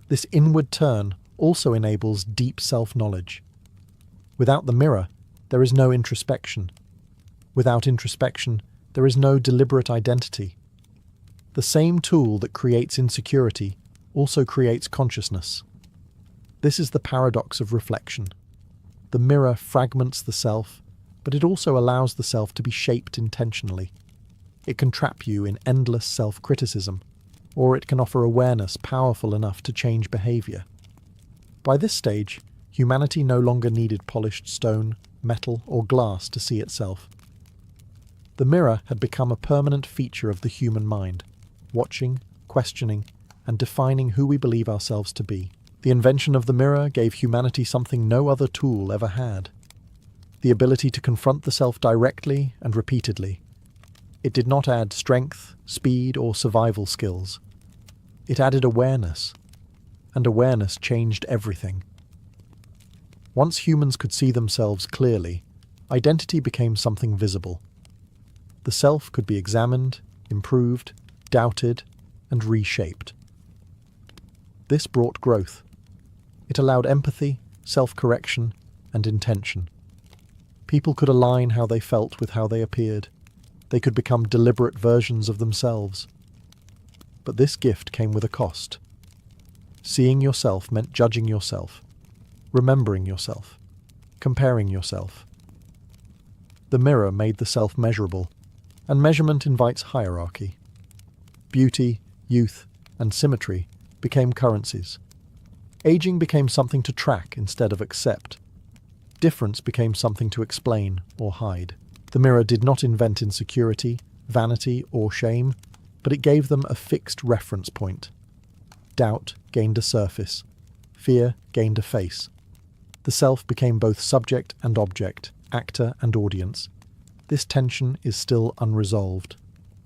this inward turn also enables deep self-knowledge. Without the mirror, there is no introspection. Without introspection, there is no deliberate identity. The same tool that creates insecurity also creates consciousness. This is the paradox of reflection. The mirror fragments the self, but it also allows the self to be shaped intentionally. It can trap you in endless self-criticism, or it can offer awareness powerful enough to change behavior. By this stage, humanity no longer needed polished stone, metal, or glass to see itself. The mirror had become a permanent feature of the human mind, watching, questioning, and defining who we believe ourselves to be. The invention of the mirror gave humanity something no other tool ever had: the ability to confront the self directly and repeatedly. It did not add strength, speed, or survival skills. It added awareness, and awareness changed everything. Once humans could see themselves clearly, identity became something visible. The self could be examined, improved, doubted, and reshaped. This brought growth. It allowed empathy, self-correction, and intention. People could align how they felt with how they appeared. They could become deliberate versions of themselves. But this gift came with a cost. Seeing yourself meant judging yourself, remembering yourself, comparing yourself. The mirror made the self measurable, and measurement invites hierarchy. Beauty, youth, and symmetry became currencies. Aging became something to track instead of accept. Difference became something to explain or hide. The mirror did not invent insecurity, vanity, or shame, but it gave them a fixed reference point. Doubt gained a surface. Fear gained a face. The self became both subject and object, actor and audience. This tension is still unresolved.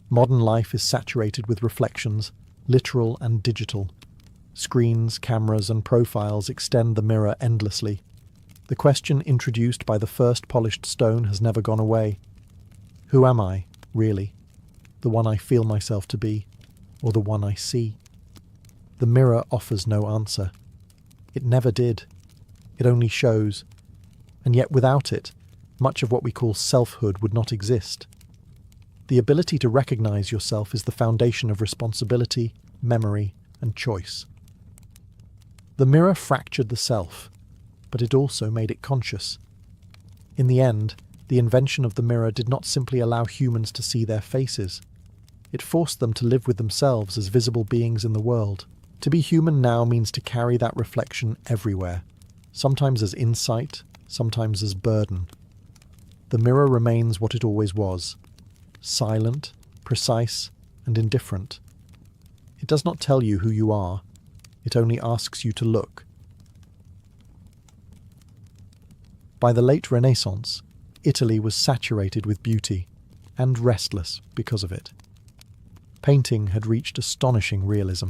Modern life is saturated with reflections, literal and digital. Screens, cameras, and profiles extend the mirror endlessly. The question introduced by the first polished stone has never gone away. Who am I, really? The one I feel myself to be, or the one I see? The mirror offers no answer. It never did. It only shows. And yet without it, much of what we call selfhood would not exist. The ability to recognize yourself is the foundation of responsibility, memory, and choice. The mirror fractured the self, but it also made it conscious. In the end, the invention of the mirror did not simply allow humans to see their faces. It forced them to live with themselves as visible beings in the world. To be human now means to carry that reflection everywhere, sometimes as insight, sometimes as burden. The mirror remains what it always was: silent, precise, and indifferent. It does not tell you who you are. It only asks you to look. By the late Renaissance, Italy was saturated with beauty, and restless because of it. Painting had reached astonishing realism.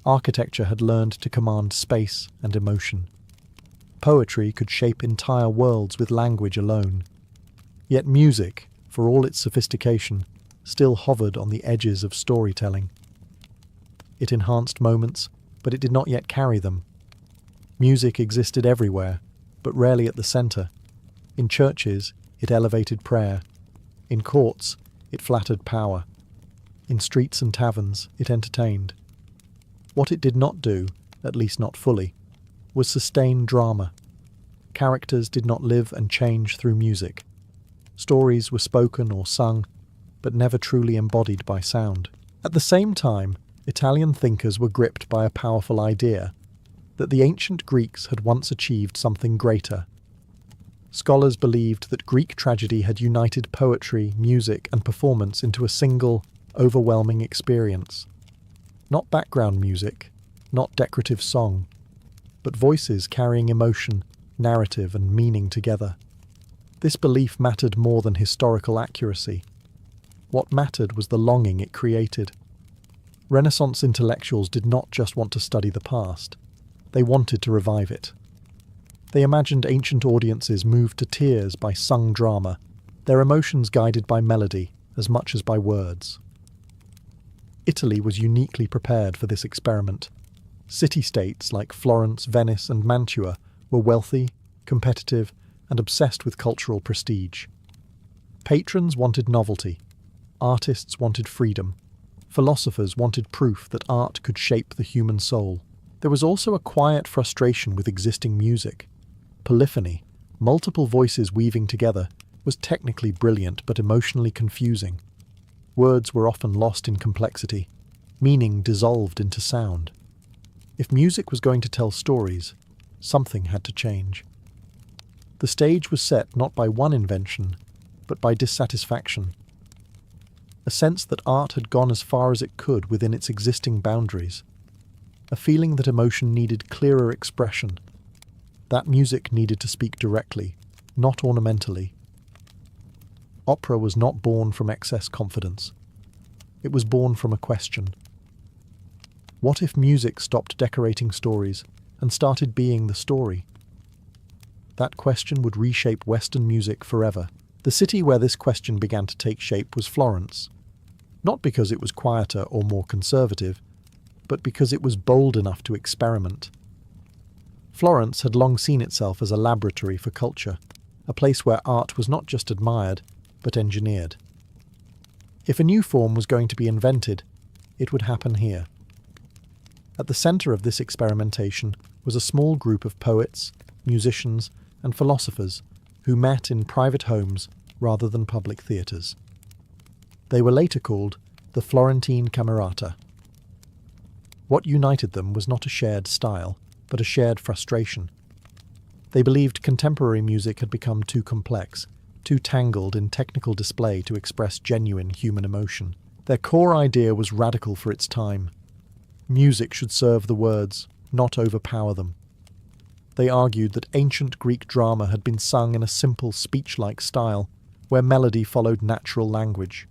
Architecture had learned to command space and emotion. Poetry could shape entire worlds with language alone. Yet music, for all its sophistication, still hovered on the edges of storytelling. It enhanced moments, but it did not yet carry them. Music existed everywhere, but rarely at the center. In churches, it elevated prayer. In courts, it flattered power. In streets and taverns, it entertained. What it did not do, at least not fully, was sustain drama. Characters did not live and change through music. Stories were spoken or sung, but never truly embodied by sound. At the same time, Italian thinkers were gripped by a powerful idea: that the ancient Greeks had once achieved something greater. Scholars believed that Greek tragedy had united poetry, music, and performance into a single, overwhelming experience. Not background music, not decorative song, but voices carrying emotion, narrative, and meaning together. This belief mattered more than historical accuracy. What mattered was the longing it created. Renaissance intellectuals did not just want to study the past, they wanted to revive it. They imagined ancient audiences moved to tears by sung drama, their emotions guided by melody as much as by words. Italy was uniquely prepared for this experiment. City-states like Florence, Venice, and Mantua were wealthy, competitive, and obsessed with cultural prestige. Patrons wanted novelty, artists wanted freedom, philosophers wanted proof that art could shape the human soul. There was also a quiet frustration with existing music. Polyphony, multiple voices weaving together, was technically brilliant but emotionally confusing. Words were often lost in complexity, meaning dissolved into sound. If music was going to tell stories, something had to change. The stage was set not by one invention, but by dissatisfaction. A sense that art had gone as far as it could within its existing boundaries. A feeling that emotion needed clearer expression. That music needed to speak directly, not ornamentally. Opera was not born from excess confidence. It was born from a question. What if music stopped decorating stories and started being the story? That question would reshape Western music forever. The city where this question began to take shape was Florence. Not because it was quieter or more conservative, but because it was bold enough to experiment. Florence had long seen itself as a laboratory for culture, a place where art was not just admired, but engineered. If a new form was going to be invented, it would happen here. At the centre of this experimentation was a small group of poets, musicians, and philosophers who met in private homes rather than public theatres. They were later called the Florentine Camerata. What united them was not a shared style, but a shared frustration. They believed contemporary music had become too complex, too tangled in technical display to express genuine human emotion. Their core idea was radical for its time. Music should serve the words, not overpower them. They argued that ancient Greek drama had been sung in a simple speech-like style, where melody followed natural language.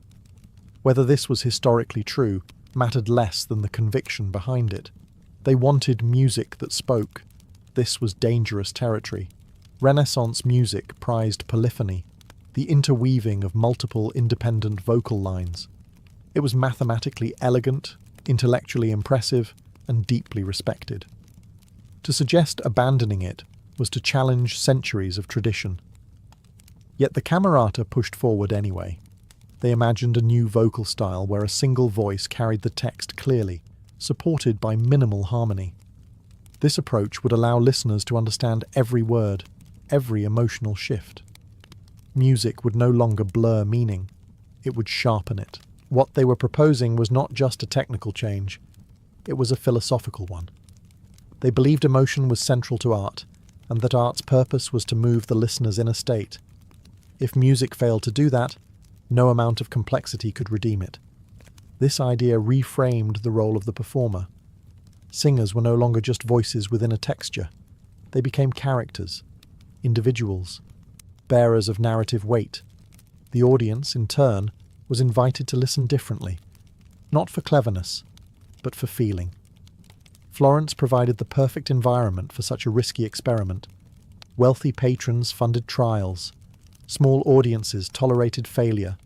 Whether this was historically true mattered less than the conviction behind it. They wanted music that spoke. This was dangerous territory. Renaissance music prized polyphony, the interweaving of multiple independent vocal lines. It was mathematically elegant, intellectually impressive, and deeply respected. To suggest abandoning it was to challenge centuries of tradition. Yet the Camerata pushed forward anyway. They imagined a new vocal style where a single voice carried the text clearly, supported by minimal harmony. This approach would allow listeners to understand every word, every emotional shift. Music would no longer blur meaning, it would sharpen it. What they were proposing was not just a technical change, it was a philosophical one. They believed emotion was central to art, and that art's purpose was to move the listener's inner state. If music failed to do that, no amount of complexity could redeem it. This idea reframed the role of the performer. Singers were no longer just voices within a texture. They became characters, individuals, bearers of narrative weight. The audience, in turn, was invited to listen differently, not for cleverness, but for feeling. Florence provided the perfect environment for such a risky experiment. Wealthy patrons funded trials. Small audiences tolerated failure.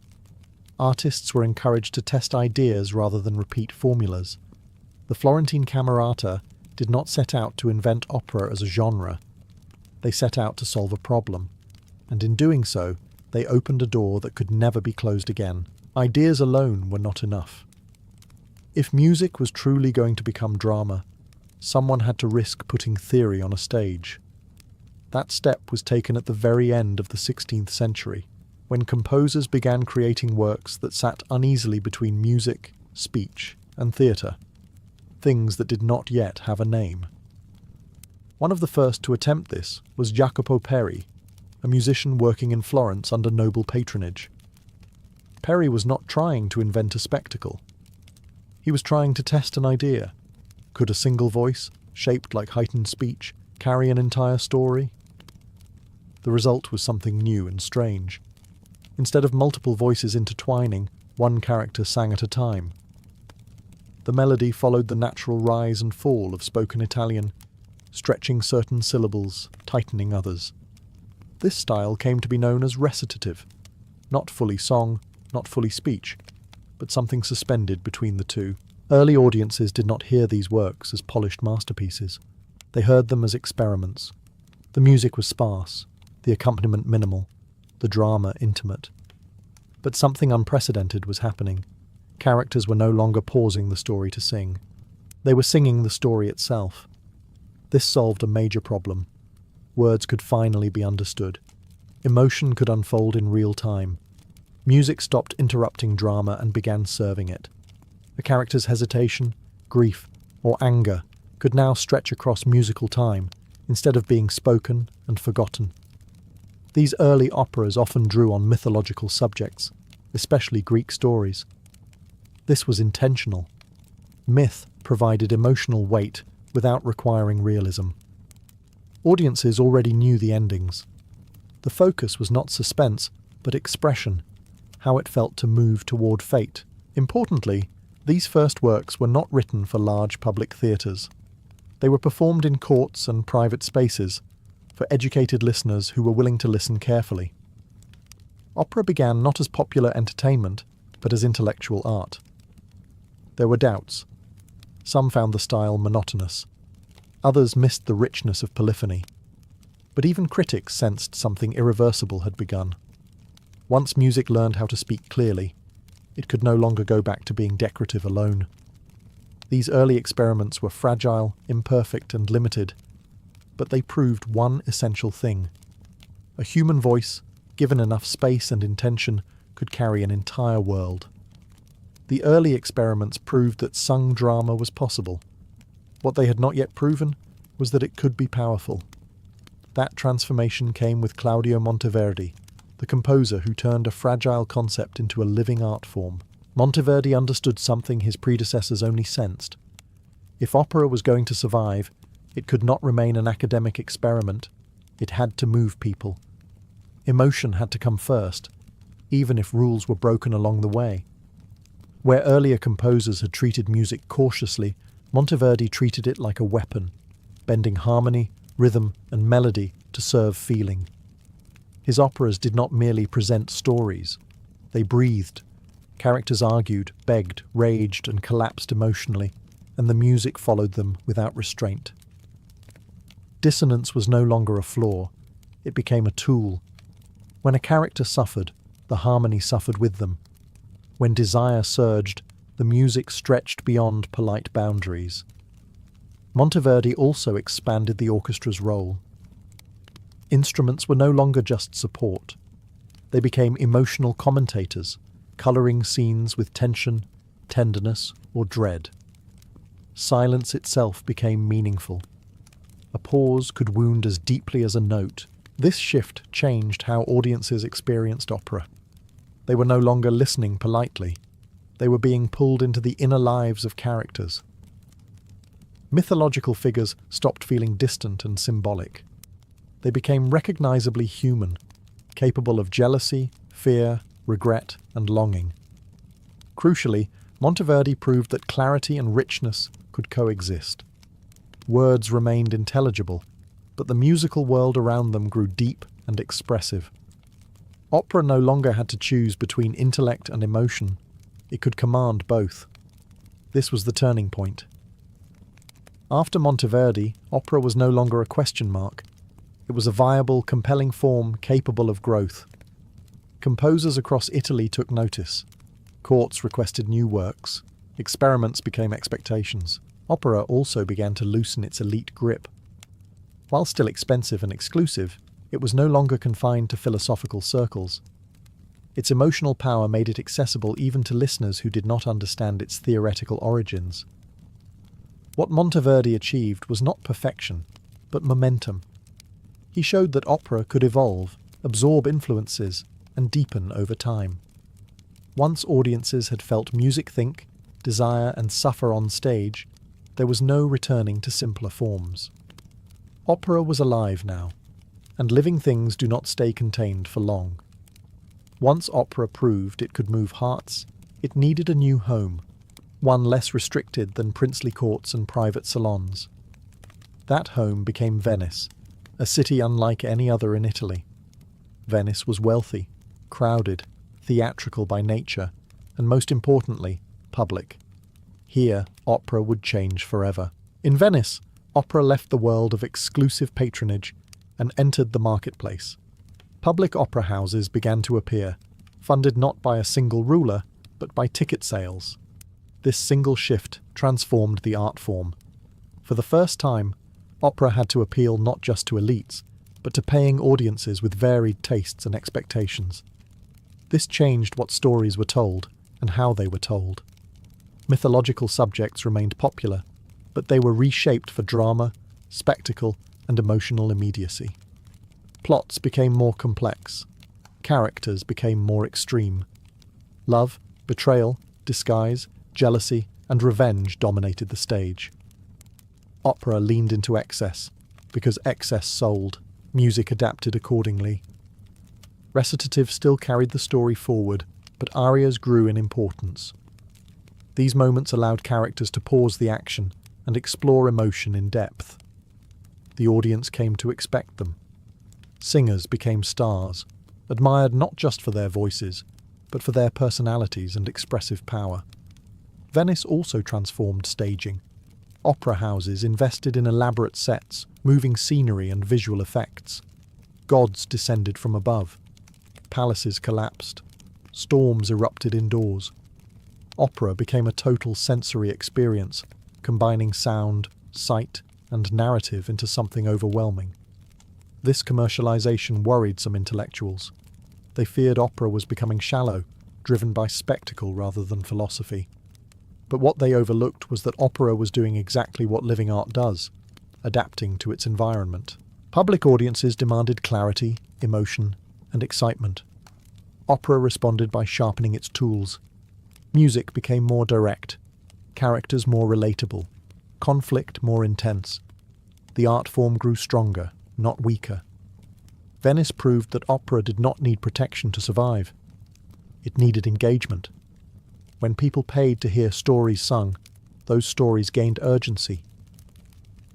Artists were encouraged to test ideas rather than repeat formulas. The Florentine Camerata did not set out to invent opera as a genre. They set out to solve a problem, and in doing so, they opened a door that could never be closed again. Ideas alone were not enough. If music was truly going to become drama, someone had to risk putting theory on a stage. That step was taken at the very end of the 16th century, when composers began creating works that sat uneasily between music, speech, and theatre, things that did not yet have a name. One of the first to attempt this was Jacopo Peri, a musician working in Florence under noble patronage. Peri was not trying to invent a spectacle. He was trying to test an idea. Could a single voice, shaped like heightened speech, carry an entire story? The result was something new and strange. Instead of multiple voices intertwining, one character sang at a time. The melody followed the natural rise and fall of spoken Italian, stretching certain syllables, tightening others. This style came to be known as recitative, not fully song, not fully speech, but something suspended between the two. Early audiences did not hear these works as polished masterpieces. They heard them as experiments. The music was sparse, the accompaniment minimal, the drama intimate. But something unprecedented was happening. Characters were no longer pausing the story to sing. They were singing the story itself. This solved a major problem. Words could finally be understood. Emotion could unfold in real time. Music stopped interrupting drama and began serving it. A character's hesitation, grief, or anger could now stretch across musical time instead of being spoken and forgotten. These early operas often drew on mythological subjects, especially Greek stories. This was intentional. Myth provided emotional weight without requiring realism. Audiences already knew the endings. The focus was not suspense, but expression, how it felt to move toward fate. Importantly, these first works were not written for large public theatres. They were performed in courts and private spaces, for educated listeners who were willing to listen carefully. Opera began not as popular entertainment, but as intellectual art. There were doubts. Some found the style monotonous. Others missed the richness of polyphony. But even critics sensed something irreversible had begun. Once music learned how to speak clearly, it could no longer go back to being decorative alone. These early experiments were fragile, imperfect, and limited, but they proved one essential thing. A human voice, given enough space and intention, could carry an entire world. The early experiments proved that sung drama was possible. What they had not yet proven was that it could be powerful. That transformation came with Claudio Monteverdi, the composer who turned a fragile concept into a living art form. Monteverdi understood something his predecessors only sensed. If opera was going to survive, it could not remain an academic experiment. It had to move people. Emotion had to come first, even if rules were broken along the way. Where earlier composers had treated music cautiously, Monteverdi treated it like a weapon, bending harmony, rhythm, and melody to serve feeling. His operas did not merely present stories. They breathed. Characters argued, begged, raged, and collapsed emotionally, and the music followed them without restraint. Dissonance was no longer a flaw. It became a tool. When a character suffered, the harmony suffered with them. When desire surged, the music stretched beyond polite boundaries. Monteverdi also expanded the orchestra's role. Instruments were no longer just support. They became emotional commentators, colouring scenes with tension, tenderness, or dread. Silence itself became meaningful. A pause could wound as deeply as a note. This shift changed how audiences experienced opera. They were no longer listening politely. They were being pulled into the inner lives of characters. Mythological figures stopped feeling distant and symbolic. They became recognizably human, capable of jealousy, fear, regret, and longing. Crucially, Monteverdi proved that clarity and richness could coexist. Words remained intelligible, but the musical world around them grew deep and expressive. Opera no longer had to choose between intellect and emotion. It could command both. This was the turning point. After Monteverdi, opera was no longer a question mark. It was a viable, compelling form capable of growth. Composers across Italy took notice. Courts requested new works. Experiments became expectations. Opera also began to loosen its elite grip. While still expensive and exclusive, it was no longer confined to philosophical circles. Its emotional power made it accessible even to listeners who did not understand its theoretical origins. What Monteverdi achieved was not perfection, but momentum. He showed that opera could evolve, absorb influences, and deepen over time. Once audiences had felt music think, desire, and suffer on stage, there was no returning to simpler forms. Opera was alive now, and living things do not stay contained for long. Once opera proved it could move hearts, it needed a new home. one less restricted than princely courts and private salons. That home became Venice, a city unlike any other in Italy. Venice was wealthy, crowded, theatrical by nature, and most importantly, public. Here, opera would change forever. In Venice, opera left the world of exclusive patronage and entered the marketplace. Public opera houses began to appear, funded not by a single ruler, but by ticket sales. This single shift transformed the art form. For the first time, opera had to appeal not just to elites, but to paying audiences with varied tastes and expectations. This changed what stories were told and how they were told. Mythological subjects remained popular, but they were reshaped for drama, spectacle, and emotional immediacy. Plots became more complex. Characters became more extreme. Love, betrayal, disguise, jealousy, and revenge dominated the stage. Opera leaned into excess, because excess sold. Music adapted accordingly. Recitative still carried the story forward, but arias grew in importance. These moments allowed characters to pause the action and explore emotion in depth. The audience came to expect them. Singers became stars, admired not just for their voices, but for their personalities and expressive power. Venice also transformed staging. Opera houses invested in elaborate sets, moving scenery and visual effects. Gods descended from above. Palaces collapsed. Storms erupted indoors. Opera became a total sensory experience, combining sound, sight, and narrative into something overwhelming. This commercialization worried some intellectuals. They feared opera was becoming shallow, driven by spectacle rather than philosophy. But what they overlooked was that opera was doing exactly what living art does, adapting to its environment. Public audiences demanded clarity, emotion, and excitement. Opera responded by sharpening its tools. Music became more direct, characters more relatable, conflict more intense. The art form grew stronger, not weaker. Venice proved that opera did not need protection to survive. It needed engagement. When people paid to hear stories sung, those stories gained urgency.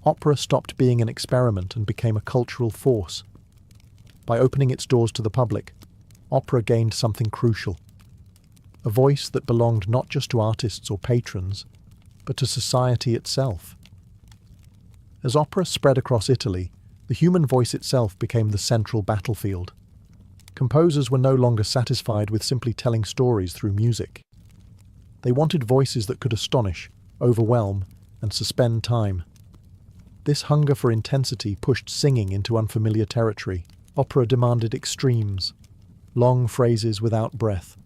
Opera stopped being an experiment and became a cultural force. By opening its doors to the public, opera gained something crucial. A voice that belonged not just to artists or patrons, but to society itself. As opera spread across Italy, the human voice itself became the central battlefield. Composers were no longer satisfied with simply telling stories through music. They wanted voices that could astonish, overwhelm, and suspend time. This hunger for intensity pushed singing into unfamiliar territory. Opera demanded extremes, long phrases without breath,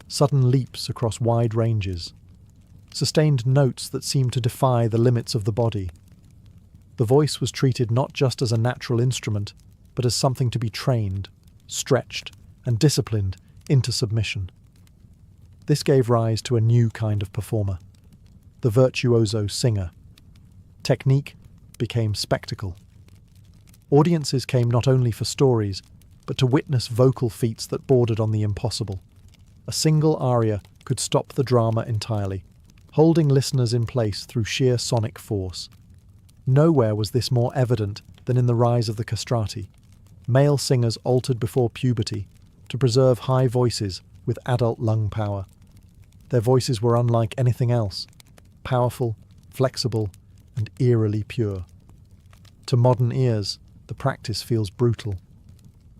sudden leaps across wide ranges, sustained notes that seemed to defy the limits of the body. The voice was treated not just as a natural instrument, but as something to be trained, stretched, and disciplined into submission. This gave rise to a new kind of performer, the virtuoso singer. Technique became spectacle. Audiences came not only for stories, but to witness vocal feats that bordered on the impossible. A single aria could stop the drama entirely, holding listeners in place through sheer sonic force. Nowhere was this more evident than in the rise of the castrati. Male singers altered before puberty to preserve high voices with adult lung power. Their voices were unlike anything else, powerful, flexible, and eerily pure. To modern ears, the practice feels brutal.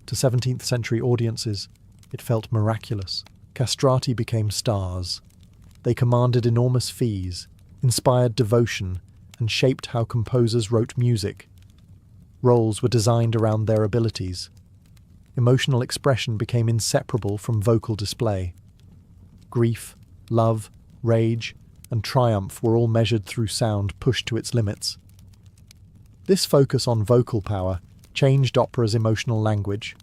To 17th century audiences, it felt miraculous. Castrati became stars. They commanded enormous fees, inspired devotion, and shaped how composers wrote music. Roles were designed around their abilities. Emotional expression became inseparable from vocal display. Grief, love, rage, and triumph were all measured through sound pushed to its limits. This focus on vocal power changed opera's emotional language.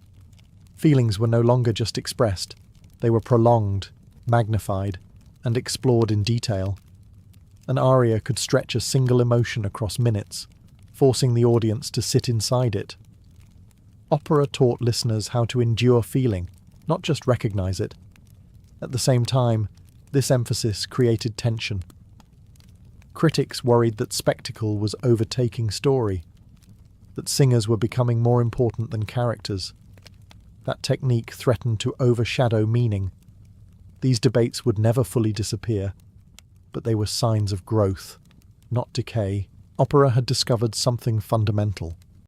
Feelings were no longer just expressed, they were prolonged, magnified, and explored in detail. An aria could stretch a single emotion across minutes, forcing the audience to sit inside it. Opera taught listeners how to endure feeling, not just recognize it. At the same time, this emphasis created tension. Critics worried that spectacle was overtaking story, that singers were becoming more important than characters. That technique threatened to overshadow meaning. These debates would never fully disappear, but they were signs of growth, not decay. Opera had discovered something fundamental.